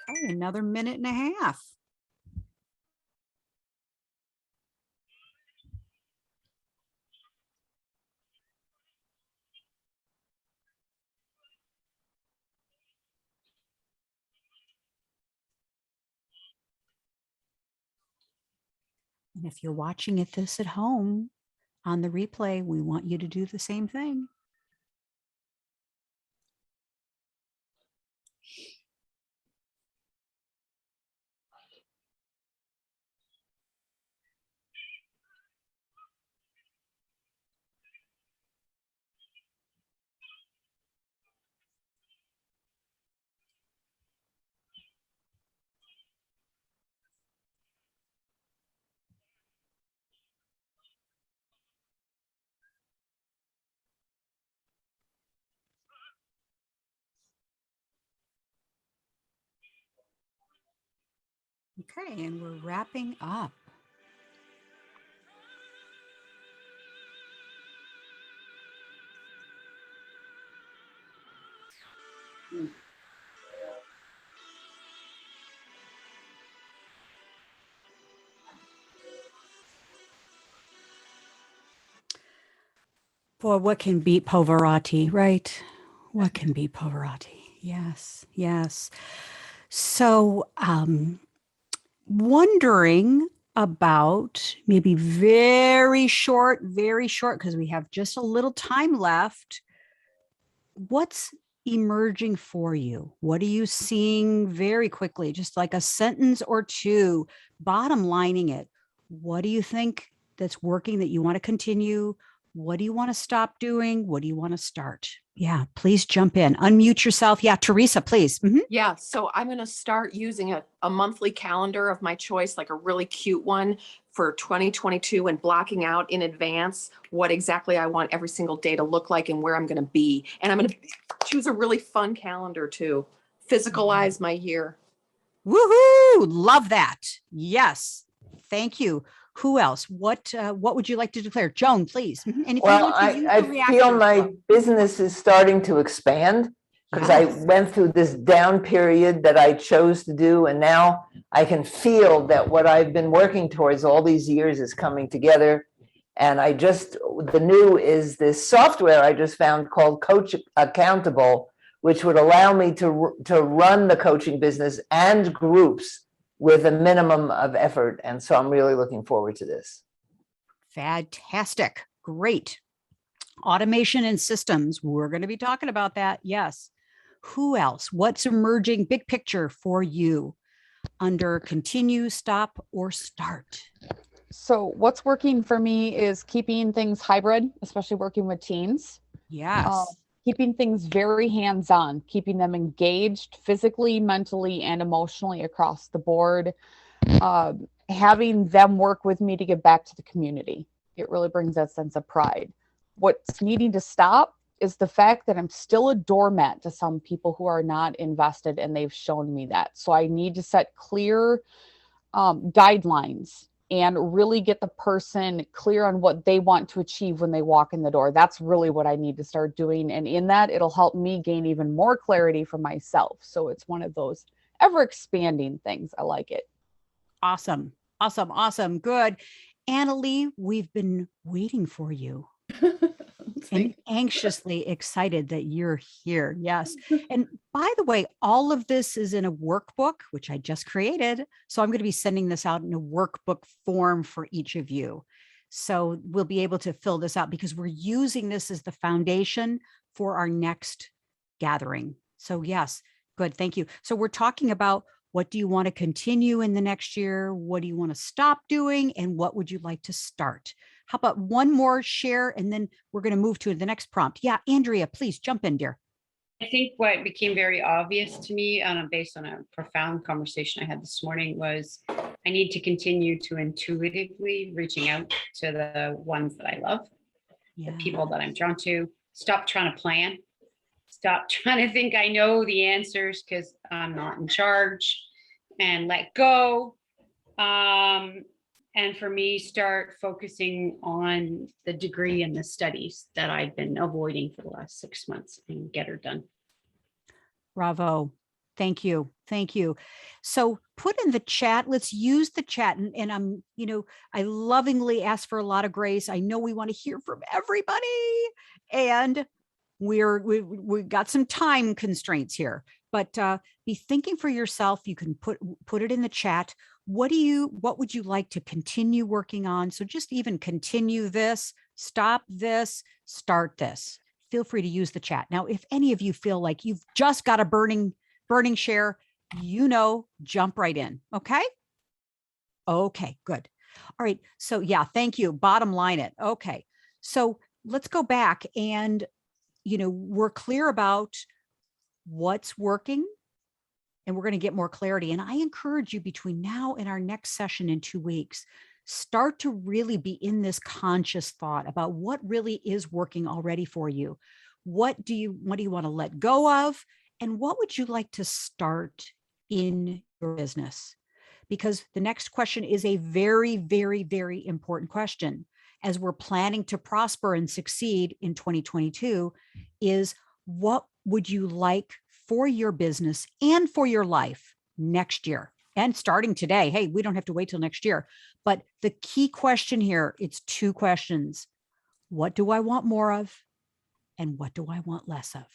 Okay, another minute and a half. And if you're watching this at home on the replay, we want you to do the same thing. Okay, and we're wrapping up. Boy, what can beat Pavarotti, right? What can beat Pavarotti? Yes, yes. So, wondering about maybe very short, because we have just a little time left. What's emerging for you? What are you seeing very quickly? Just like a sentence or two, bottom lining it. What do you think that's working that you want to continue? What do you want to stop doing? What do you want to start? Yeah, please jump in. Unmute yourself. Yeah, Teresa, please. Mhm. Yeah, so I'm going to start using a monthly calendar of my choice, like a really cute one for 2022, and blocking out in advance what exactly I want every single day to look like and where I'm going to be. And I'm going to choose a really fun calendar to physicalize my year. Woohoo! Love that. Yes. Thank you. Who else? What would you like to declare? Joan, please. Mhm. And if you Well, want to use I the feel reactor my flow. business is starting to expand because I Yes. went through this down period that I chose to do. And now I can feel that what I've been working towards all these years is coming together. And the new is this software I just found called Coach Accountable, which would allow me to run the coaching business and groups with a minimum of effort. And so I'm really looking forward to this. Fantastic. Great. Automation and systems. We're going to be talking about that. Yes. Who else? What's emerging big picture for you under continue, stop, or start? So what's working for me is keeping things hybrid, especially working with teens. Yes. Keeping things very hands-on, keeping them engaged physically, mentally, and emotionally across the board. Having them work with me to give back to the community. It really brings that sense of pride. What's needing to stop is the fact that I'm still a doormat to some people who are not invested, and they've shown me that. So I need to set clear guidelines and really get the person clear on what they want to achieve when they walk in the door. That's really what I need to start doing. And in that, it'll help me gain even more clarity for myself. So it's one of those ever expanding things. I like it. Awesome. Awesome. Awesome. Good. Annalee, we've been waiting for you. And anxiously excited that you're here. Yes. And by the way, all of this is in a workbook, which I just created. So I'm going to be sending this out in a workbook form for each of you. So we'll be able to fill this out because we're using this as the foundation for our next gathering. So yes, good. Thank you. So we're talking about what do you want to continue in the next year? What do you want to stop doing? And what would you like to start? How about one more share and then we're going to move to the next prompt. Yeah, Andrea, please jump in, dear. I think what became very obvious to me based on a profound conversation I had this morning was I need to continue to intuitively reaching out to the ones that I love, the people that I'm drawn to, stop trying to plan stop trying to think I know the answers because I'm not in charge, and let go. And for me, start focusing on the degree and the studies that I've been avoiding for the last 6 months and get her done. Bravo. Thank you. Thank you. So put in the chat, let's use the chat. And I'm, I lovingly ask for a lot of grace. I know we want to hear from everybody. And we got some time constraints here, but be thinking for yourself. You can put it in the chat. What would you like to continue working on? So just even continue this, stop this, start this. Feel free to use the chat. Now, if any of you feel like you've just got a burning share, jump right in. Okay. Okay, good. All right. So yeah, thank you. Bottom line it. Okay. So let's go back and, we're clear about what's working, and we're going to get more clarity. And I encourage you between now and our next session in 2 weeks, start to really be in this conscious thought about what really is working already for you. What do you want to let go of? And what would you like to start in your business? Because the next question is a very, very, very important question as we're planning to prosper and succeed in 2022 is, what would you like for your business and for your life next year? And starting today, hey, we don't have to wait till next year. But the key question here, it's 2 questions. What do I want more of? And what do I want less of?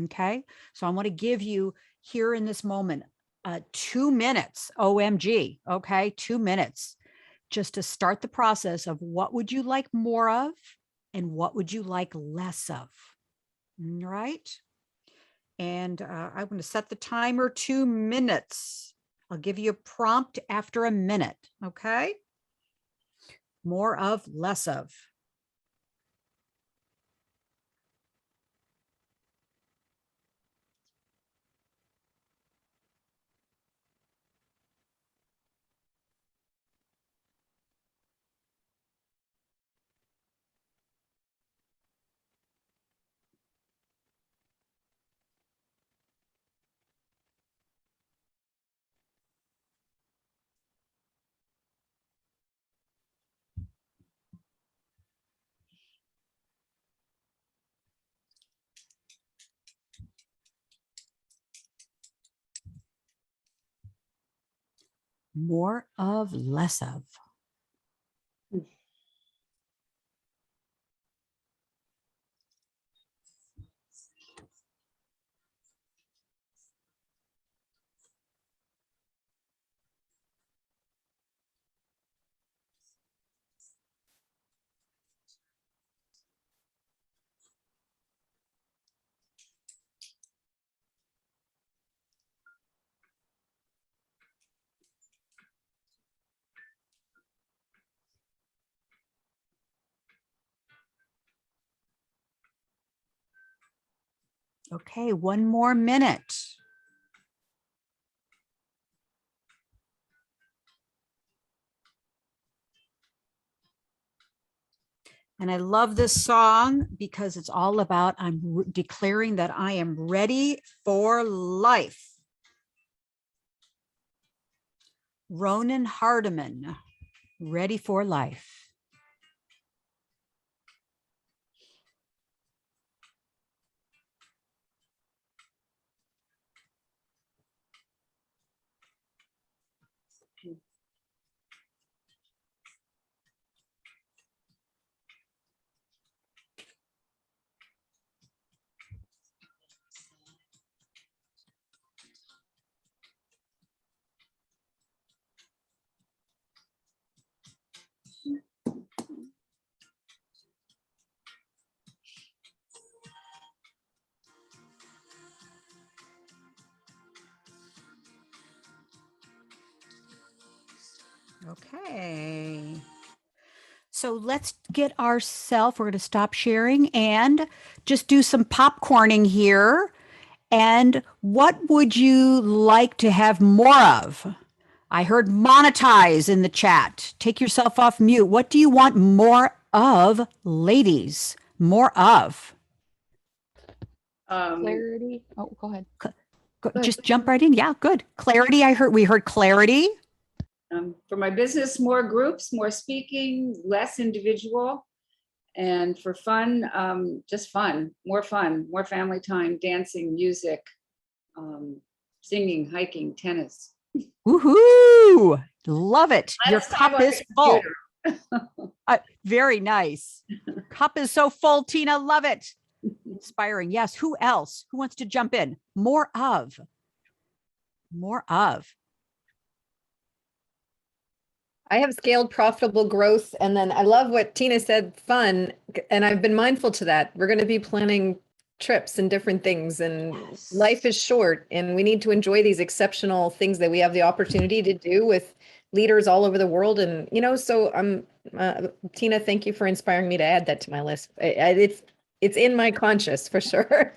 Okay, so I want to give you here in this moment 2 minutes, OMG, okay, 2 minutes, just to start the process of what would you like more of and what would you like less of, all right? And I'm going to set the timer 2 minutes. I'll give you a prompt after a minute, okay? More of, less of. More of, less of. Okay, 1 more minute. And I love this song because it's all about I'm declaring that I am ready for life. Ronan Hardiman, Ready for Life. Okay. So let's get ourselves, we're going to stop sharing and just do some popcorning here. And what would you like to have more of? I heard monetize in the chat. Take yourself off mute. What do you want more of, ladies? More of? Clarity. Oh, go ahead. Just jump right in. Yeah, good. Clarity. We heard clarity. For my business, more groups, more speaking, less individual. And for fun, just fun, more family time, dancing, music, singing, hiking, tennis. Woohoo! Love it. Your Less time cup on is the full. computer. Very nice. Cup is so full, Tina. Love it. Inspiring. Yes. Who else? Who wants to jump in? More of. I have scaled profitable growth. And then I love what Tina said, fun. And I've been mindful to that. We're going to be planning trips and different things. And life is short and we need to enjoy these exceptional things that we have the opportunity to do with leaders all over the world. And, so Tina, thank you for inspiring me to add that to my list. It's in my conscious for sure.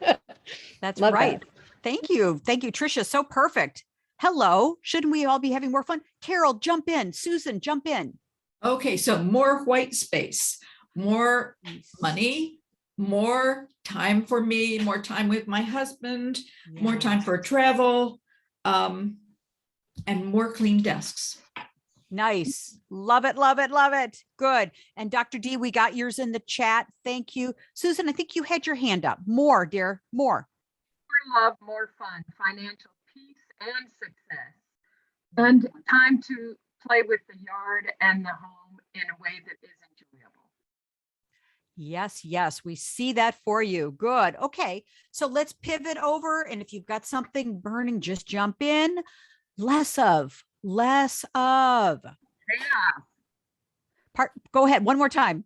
That's Love right. that. Thank you. Thank you, Tricia. So perfect. Hello. Shouldn't we all be having more fun? Carol, jump in. Susan, jump in. Okay, so more white space, more money, more time for me, more time with my husband, more time for travel, and more clean desks. Nice. Love it, love it, love it. Good. And Dr. D, we got yours in the chat. Thank you. Susan, I think you had your hand up. More, dear, more. More love, more fun, financial peace and success, and time to play with the yard and the home in a way that is enjoyable. Yes, yes, we see that for you. Good. Okay, so let's pivot over. And if you've got something burning, just jump in. Less of. Chaos. Go ahead, one more time.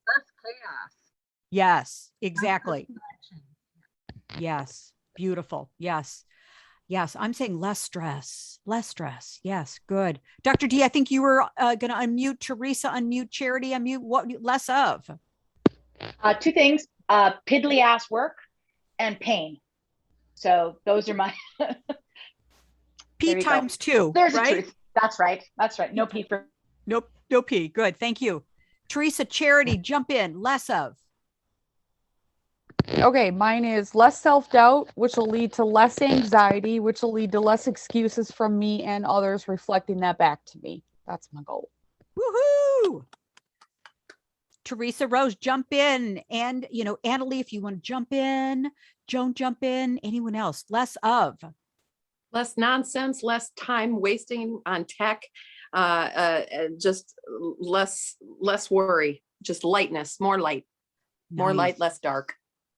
Less chaos. Yes, exactly. Yes, beautiful. Yes. Yes, I'm saying less stress, less stress. Yes, good. Dr. D, I think you were going to unmute Teresa, unmute Charity, unmute what less of? Two things, piddly ass work and pain. So those are my P times two. There's right? a truth. That's right. That's right. No P for. Nope. No P. Good. Thank you. Teresa, Charity, jump in. Less of. Okay, mine is less self-doubt, which will lead to less anxiety, which will lead to less excuses from me and others reflecting that back to me. That's my goal. Woohoo! Teresa Rose, jump in. And, Annalie, if you want to jump in, Joan, jump in. Anyone else? Less of. Less nonsense, less time wasting on tech, just less worry, just lightness, more light, more light, less dark.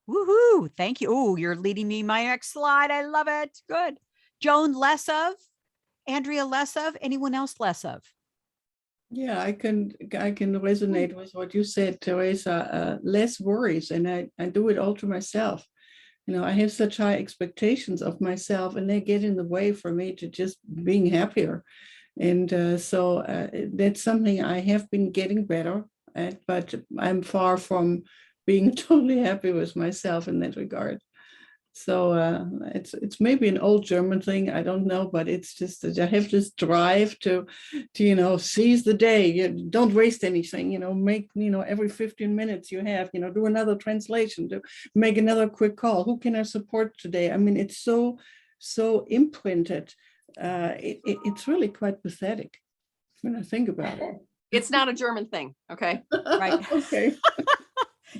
Woohoo! Thank you. Oh, you're leading me my next slide. I love it. Good. Joan, less of. Andrea, less of. Anyone else less of? Yeah, I can resonate with what you said, Teresa. Less worries, and I do it all to myself. I have such high expectations of myself, and they get in the way for me to just being happier. And so that's something I have been getting better at, but I'm far from being totally happy with myself in that regard. So it's maybe an old German thing, I don't know, but it's just that I have this drive to seize the day. You don't waste anything. Make every 15 minutes you have do another translation, to make another quick call. Who can I support today? I mean, it's so imprinted. It's really quite pathetic when I think about it. It's not a German thing. Okay. Right. Okay.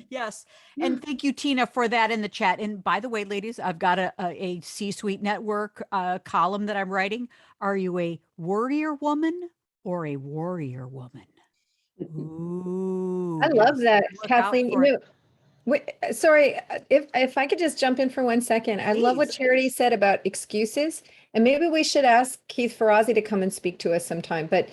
Yes. And thank you, Tina, for that in the chat. And by the way, ladies, I've got a C-Suite Network column that I'm writing. Are you a worrier woman or a warrior woman? Ooh, I love that, look out Kathleen. for it. Sorry, if I could just jump in for 1 second. I love what Please. Charity said about excuses, and maybe we should ask Keith Ferrazzi to come and speak to us sometime. But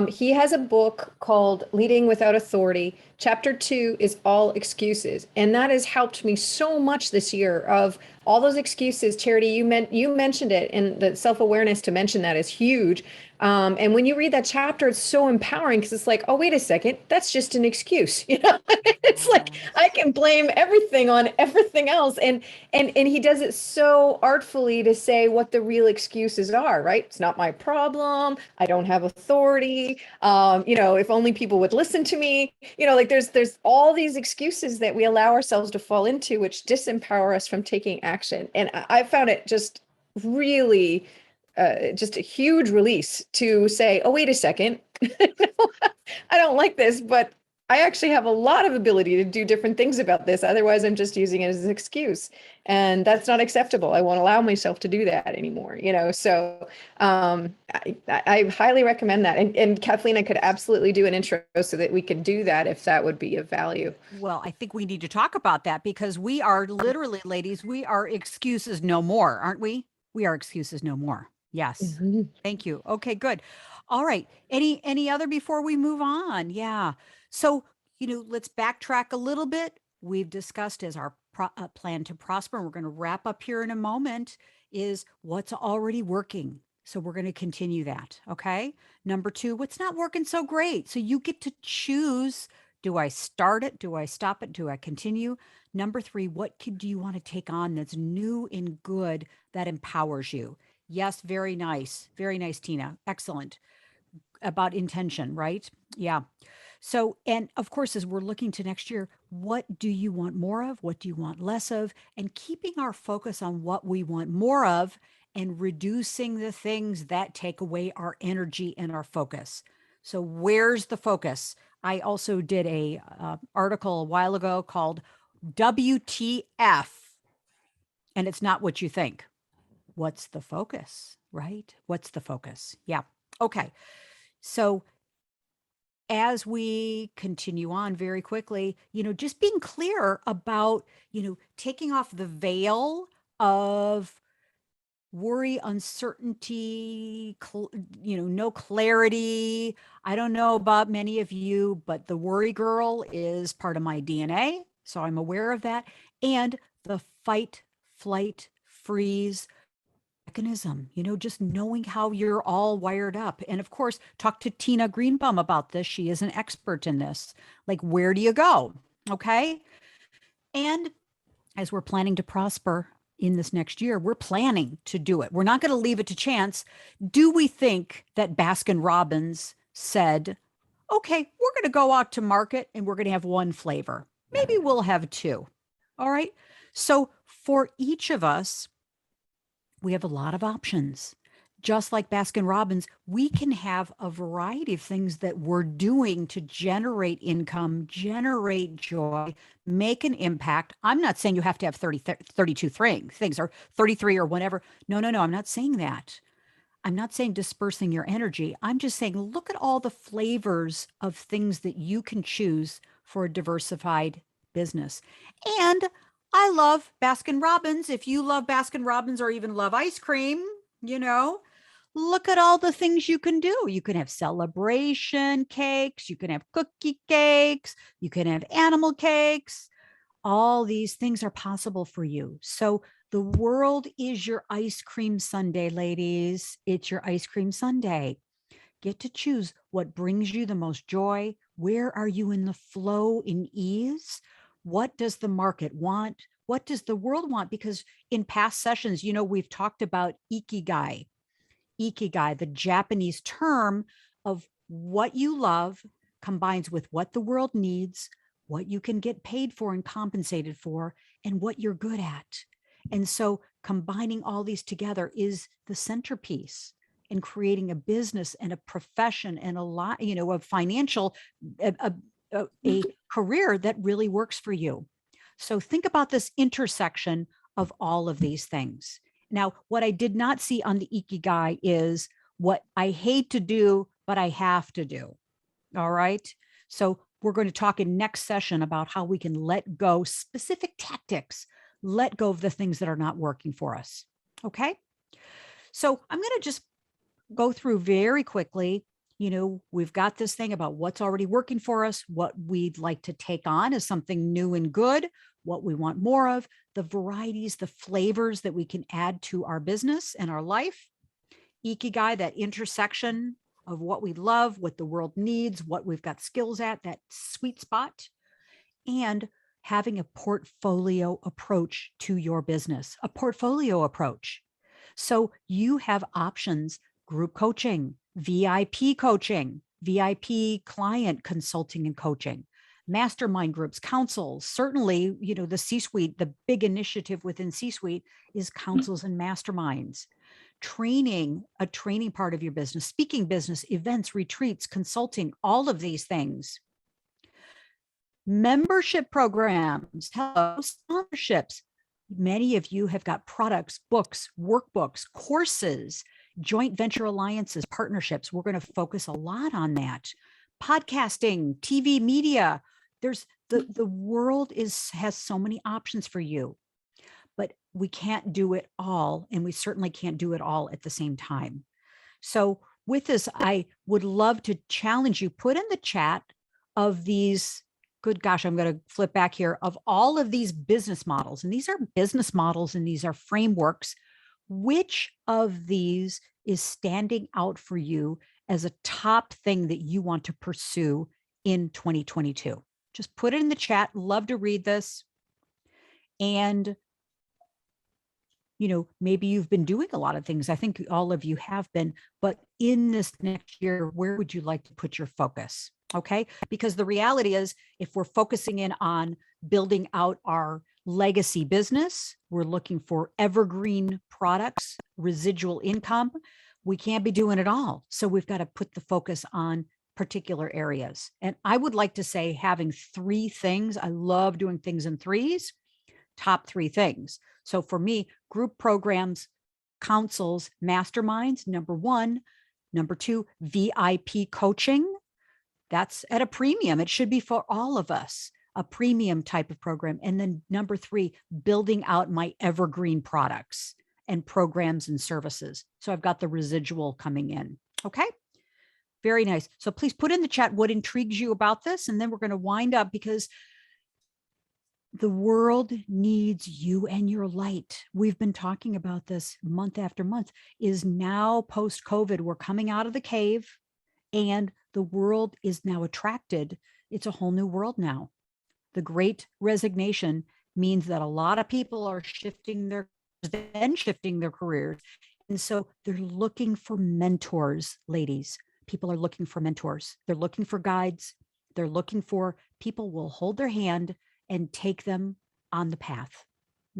he has a book called Leading Without Authority. Chapter 2 is all excuses, and that has helped me so much this year. Of all those excuses, Charity, you mentioned it, and the self-awareness to mention that is huge. And when you read that chapter, it's so empowering because it's like, oh, wait a second, that's just an excuse. You know, it's like I can blame everything on everything else. And he does it so artfully to say what the real excuses are, right? It's not my problem. I don't have authority. You know, if only people would listen to me, you know, like there's all these excuses that we allow ourselves to fall into, which disempower us from taking action. And I found it just really just a huge release to say, oh, wait a second, I don't like this, but I actually have a lot of ability to do different things about this. Otherwise, I'm just using it as an excuse. And that's not acceptable. I won't allow myself to do that anymore, you know? So I highly recommend that. And Kathleen, I could absolutely do an intro so that we could do that if that would be of value. Well, I think we need to talk about that because we are literally, ladies, we are excuses no more, aren't we? We are excuses no more. Yes. Thank you. Okay, good. All right. Any other before we move on? Yeah. So, you know, let's backtrack a little bit. We've discussed as our plan to prosper, and we're going to wrap up here in a moment, is what's already working. So we're going to continue that. Okay. Number 2, what's not working so great. So you get to choose. Do I start it? Do I stop it? Do I continue? Number 3, what do you want to take on that's new and good that empowers you? Yes, very nice. Very nice, Tina. Excellent. About intention, right? Yeah. So, and of course, as we're looking to next year, what do you want more of? What do you want less of? And keeping our focus on what we want more of and reducing the things that take away our energy and our focus. So where's the focus? I also did a article a while ago called WTF, and it's not what you think. What's the focus, right? What's the focus? Yeah. Okay. So as we continue on very quickly, you know, just being clear about, you know, taking off the veil of worry, uncertainty, you know, no clarity. I don't know about many of you, but the worry girl is part of my DNA. So I'm aware of that. And the fight, flight, freeze mechanism, you know, just knowing how you're all wired up. And of course, talk to Tina Greenbaum about this. She is an expert in this. Like, where do you go? Okay. And as we're planning to prosper in this next year, we're planning to do it. We're not going to leave it to chance. Do we think that Baskin Robbins said, okay, we're going to go out to market and we're going to have one flavor? Maybe we'll have 2. All right. So for each of us, we have a lot of options. Just like Baskin Robbins, we can have a variety of things that we're doing to generate income, generate joy, make an impact. I'm not saying you have to have 32 things or 33 or whatever. No, I'm not saying that. I'm not saying dispersing your energy. I'm just saying, look at all the flavors of things that you can choose for a diversified business. And I love Baskin Robbins. If you love Baskin Robbins or even love ice cream, you know, look at all the things you can do. You can have celebration cakes. You can have cookie cakes. You can have animal cakes. All these things are possible for you. So the world is your ice cream sundae, ladies. It's your ice cream sundae. Get to choose what brings you the most joy. Where are you in the flow, in ease? What does the market want? What does the world want? Because in past sessions, you know, we've talked about ikigai. Ikigai, the Japanese term of what you love combines with what the world needs, what you can get paid for and compensated for, and what you're good at. And so combining all these together is the centerpiece in creating a business and a profession and a lot, you know, a financial, a career that really works for you. So think about this intersection of all of these things. Now, what I did not see on the Ikigai is what I hate to do, but I have to do. All right. So we're going to talk in next session about how we can let go specific tactics, let go of the things that are not working for us. Okay. So I'm going to just go through very quickly. You know, we've got this thing about what's already working for us, what we'd like to take on as something new and good, what we want more of, the varieties, the flavors that we can add to our business and our life. Ikigai, that intersection of what we love, what the world needs, what we've got skills at, that sweet spot, and having a portfolio approach to your business, a portfolio approach. So you have options: group coaching, VIP coaching, VIP client consulting and coaching, mastermind groups, councils. Certainly, you know, the C-suite, the big initiative within C-suite is councils and masterminds. Training, a training part of your business, speaking business, events, retreats, consulting, all of these things. Membership programs, hello, sponsorships. Many of you have got products, books, workbooks, courses, joint venture alliances, partnerships. We're going to focus a lot on that. Podcasting, TV, media. There's the world has so many options for you, but we can't do it all, and we certainly can't do it all at the same time. So with this, I would love to challenge you, put in the chat of these, good gosh, I'm going to flip back here, of all of these business models, and these are business models and these are frameworks. Which of these is standing out for you as a top thing that you want to pursue in 2022? Just put it in the chat. Love to read this. And, you know, maybe you've been doing a lot of things. I think all of you have been, but in this next year, where would you like to put your focus? Okay. Because the reality is, if we're focusing in on building out our legacy business, we're looking for evergreen products, residual income. We can't be doing it all. So we've got to put the focus on particular areas. And I would like to say having 3 things. I love doing things in threes, top 3 things. So for me, group programs, councils, masterminds, number 1. Number 2, VIP coaching. That's at a premium. It should be for all of us, a premium type of program. And then number 3, building out my evergreen products and programs and services. So I've got the residual coming in. Okay. Very nice. So please put in the chat what intrigues you about this. And then we're going to wind up, because the world needs you and your light. We've been talking about this month after month. Is now post-COVID, we're coming out of the cave and the world is now attracted. It's a whole new world now. The great resignation means that a lot of people are shifting their careers. And so they're looking for mentors, ladies. People are looking for mentors. They're looking for guides. They're looking for people who will hold their hand and take them on the path.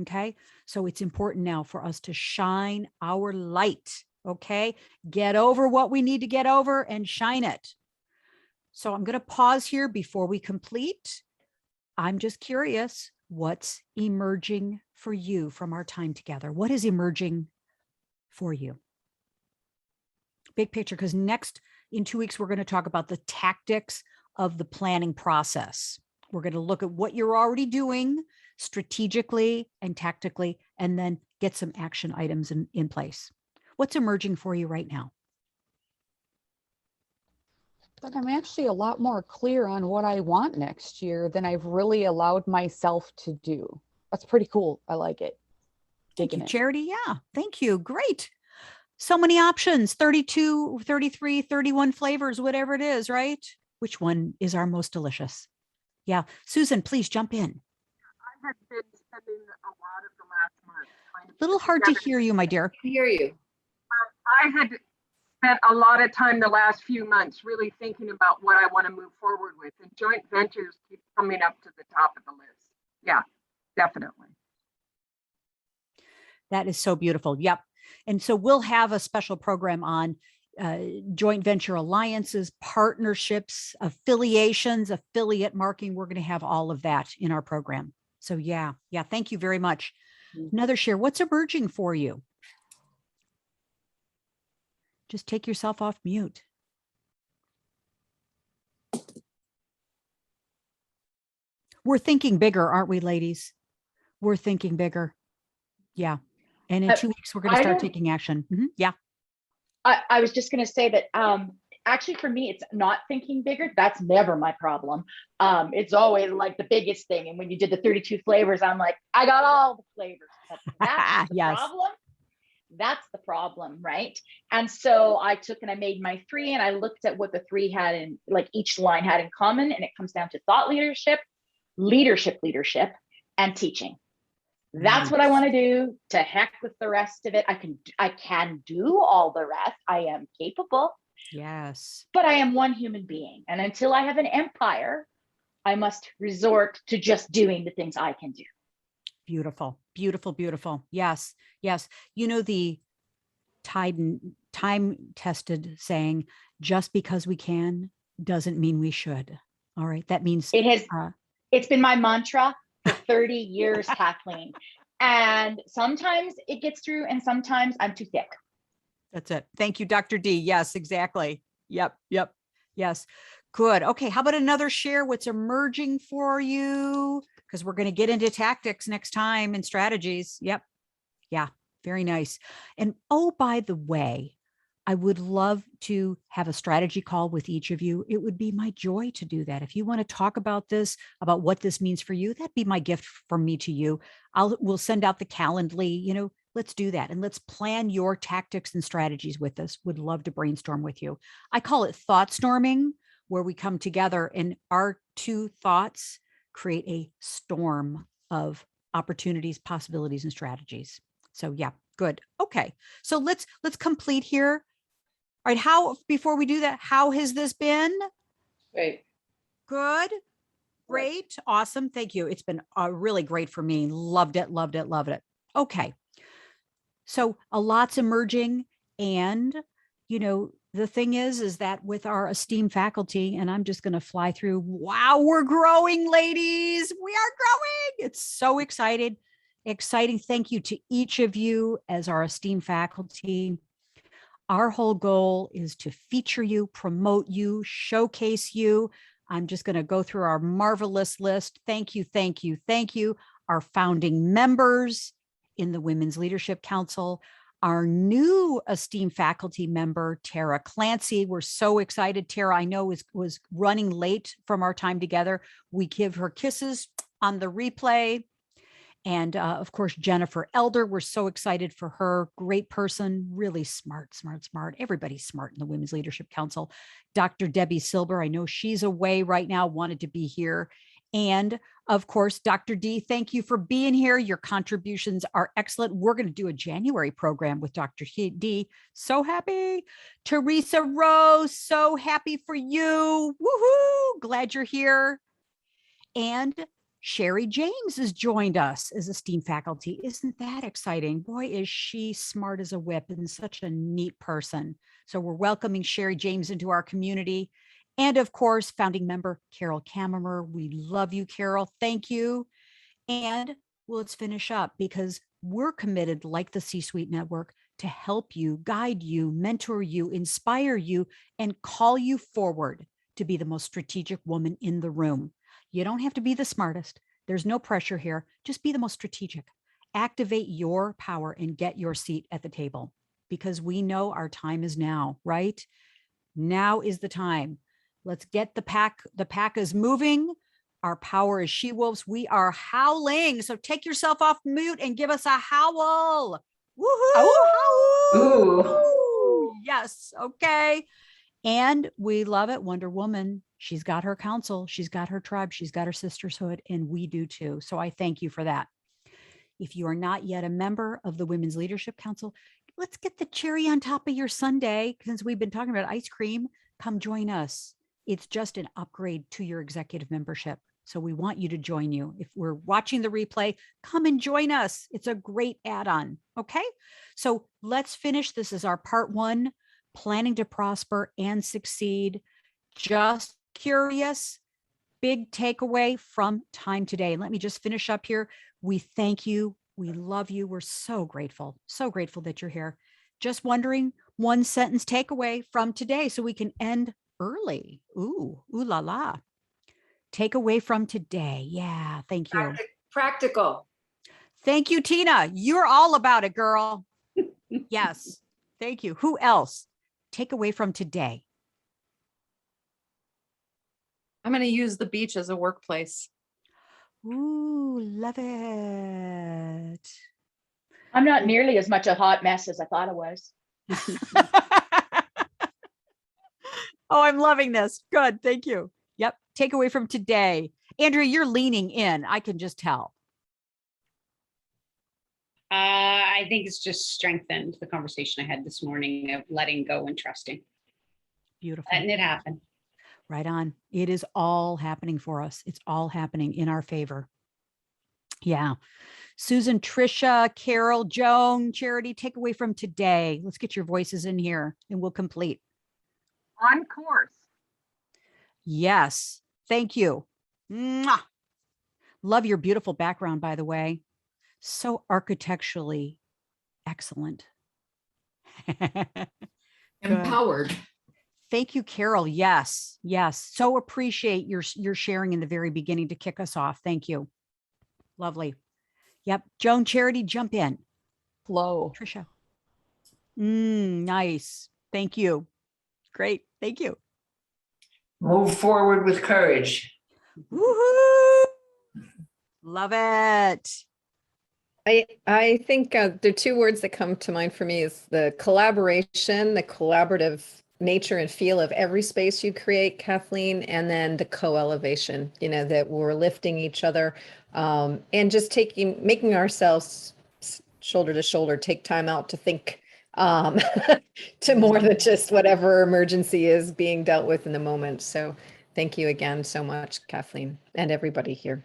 Okay. So it's important now for us to shine our light. Okay. Get over what we need to get over and shine it. So I'm going to pause here before we complete. I'm just curious, what's emerging for you from our time together? What is emerging for you? Big picture, because next in 2 weeks, we're going to talk about the tactics of the planning process. We're going to look at what you're already doing strategically and tactically, and then get some action items in place. What's emerging for you right now? But I'm actually a lot more clear on what I want next year than I've really allowed myself to do. That's pretty cool. I like it. Thank you, Charity. Yeah, thank you. Great. So many options, 32, 33, 31 flavors, whatever it is, right? Which one is our most delicious? Yeah. Susan, please jump in. I have been spending a lot of the last month. Little hard to hear you, my dear. I can hear you. I had spent a lot of time the last few months really thinking about what I want to move forward with, and joint ventures keep coming up to the top of the list. Yeah, definitely. That is so beautiful. Yep. And so we'll have a special program on joint venture alliances, partnerships, affiliations, affiliate marketing. We're going to have all of that in our program. So yeah. Thank you very much. Another share. What's emerging for you? Just take yourself off mute. We're thinking bigger, aren't we, ladies? We're thinking bigger. Yeah. And in 2 weeks, we're going to start taking action. Yeah. I was just going to say that actually for me, it's not thinking bigger. That's never my problem. It's always like the biggest thing. And when you did the 32 flavors, I'm like, I got all the flavors. But that's the Yes. problem. That's the problem, right? And so I took and I made my 3 and I looked at what the 3 had in, like each line had in common. And it comes down to thought leadership, leadership, and teaching. That's what I want to do. To heck with the rest of it. I can do all the rest. I am capable. Yes. But I am one human being. And until I have an empire, I must resort to just doing the things I can do. Beautiful, beautiful, beautiful. Yes, yes. You know, the time tested saying, just because we can doesn't mean we should. All right. That means it's been my mantra for 30 years, Kathleen. And sometimes it gets through and sometimes I'm too thick. That's it. Thank you, Dr. D. Yes, exactly. Yep. Yes. Good. Okay. How about another share? What's emerging for you? Because we're going to get into tactics next time and strategies. Yep. Yeah. Very nice. And oh, by the way, I would love to have a strategy call with each of you. It would be my joy to do that. If you want to talk about this, about what this means for you, that'd be my gift from me to you. We'll send out the Calendly, let's do that. And let's plan your tactics and strategies with us. Would love to brainstorm with you. I call it thought storming, where we come together and our 2 thoughts create a storm of opportunities, possibilities, and strategies. So yeah, good. Okay. So let's complete here. All right. Before we do that, how has this been? Great. Good. Great. Awesome. Thank you. It's been really great for me. Loved it. Loved it. Loved it. Okay. So a lot's emerging. And, the thing is that with our esteemed faculty, and I'm just going to fly through, wow, we're growing, ladies. We are growing. It's so exciting. Thank you to each of you as our esteemed faculty. Our whole goal is to feature you, promote you, showcase you. I'm just going to go through our marvelous list. Thank you, thank you, thank you. Our founding members in the Women's Leadership Council, our new esteemed faculty member, Tara Clancy. We're so excited. Tara, I know was running late from our time together. We give her kisses on the replay. And of course, Jennifer Elder, we're so excited for her. Great person, really smart. Everybody's smart in the Women's Leadership Council. Dr. Debbie Silber, I know she's away right now, wanted to be here. And of course, Dr. D, thank you for being here. Your contributions are excellent. We're going to do a January program with Dr. D. So happy. Teresa Rose, so happy for you. Woohoo! Glad you're here. And Sherry James has joined us as esteemed faculty. Isn't that exciting? Boy, is she smart as a whip and such a neat person. So we're welcoming Sherry James into our community. And of course, founding member Carol Kammerer. We love you, Carol. Thank you. And let's finish up because we're committed, like the C-Suite Network, to help you, guide you, mentor you, inspire you, and call you forward to be the most strategic woman in the room. You don't have to be the smartest. There's no pressure here. Just be the most strategic. Activate your power and get your seat at the table because we know our time is now, right? Now is the time. Let's get the pack. The pack is moving. Our power is she-wolves. We are howling. So take yourself off mute and give us a howl. Woohoo! Ooh. Yes. Okay. And we love it. Wonder Woman. She's got her council. She's got her tribe. She's got her sisterhood. And we do too. So I thank you for that. If you are not yet a member of the Women's Leadership Council, let's get the cherry on top of your sundae. Since we've been talking about ice cream, come join us. It's just an upgrade to your executive membership. So we want you to join you. If we're watching the replay, come and join us. It's a great add-on. Okay. So let's finish. This is our part 1, planning to prosper and succeed. Just curious, big takeaway from time today. And let me just finish up here. We thank you. We love you. We're so grateful that you're here. Just wondering, 1 sentence takeaway from today so we can end early. Ooh la la. Takeaway from today. Yeah, thank you. Practical. Thank you, Tina. You're all about it, girl. Yes. Thank you. Who else? Takeaway from today. I'm going to use the beach as a workplace. Ooh, love it. I'm not nearly as much a hot mess as I thought I was. Oh, I'm loving this. Good. Thank you. Yep. Takeaway from today. Andrea, you're leaning in. I can just tell. I think it's just strengthened the conversation I had this morning of letting go and trusting. Beautiful. Letting it happen. Right on. It is all happening for us. It's all happening in our favor. Yeah. Susan, Trisha, Carol, Joan, Charity, takeaway from today. Let's get your voices in here and we'll complete. On course. Yes. Thank you. Mwah. Love your beautiful background, by the way. So architecturally excellent. Good. Empowered. Thank you, Carol. Yes. Yes. So appreciate your sharing in the very beginning to kick us off. Thank you. Lovely. Yep. Joan, Charity, jump in. Flow. Trisha. Nice. Thank you. Great. Thank you. Move forward with courage. Woohoo! Love it. I think the two words that come to mind for me is the collaboration, the collaborative nature and feel of every space you create, Kathleen, and then the co-elevation, that we're lifting each other, and just making ourselves shoulder to shoulder, take time out to think to more than just whatever emergency is being dealt with in the moment. So thank you again so much, Kathleen, and everybody here.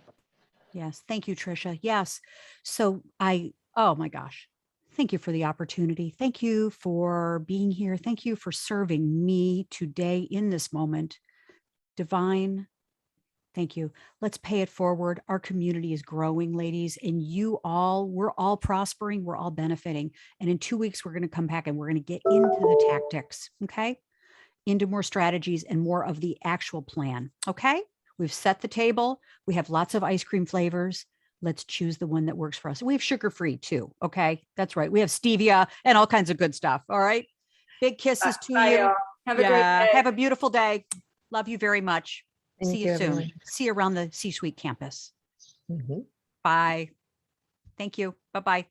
Yes. Thank you, Trisha. Yes. So oh my gosh. Thank you for the opportunity. Thank you for being here. Thank you for serving me today in this moment. Divine. Thank you. Let's pay it forward. Our community is growing, ladies, and we're all prospering. We're all benefiting. And in 2 weeks, we're going to come back and we're going to get into the tactics. Okay. Into more strategies and more of the actual plan. Okay. We've set the table. We have lots of ice cream flavors. Let's choose the one that works for us. We have sugar-free too. Okay. That's right. We have stevia and all kinds of good stuff. All right. Big kisses to Bye, you. y'all. Have a great day. Have a beautiful day. Love you very much. Thank See you, you soon. everyone. See you around the C-Suite campus. Mhm. Bye. Thank you. Bye-bye.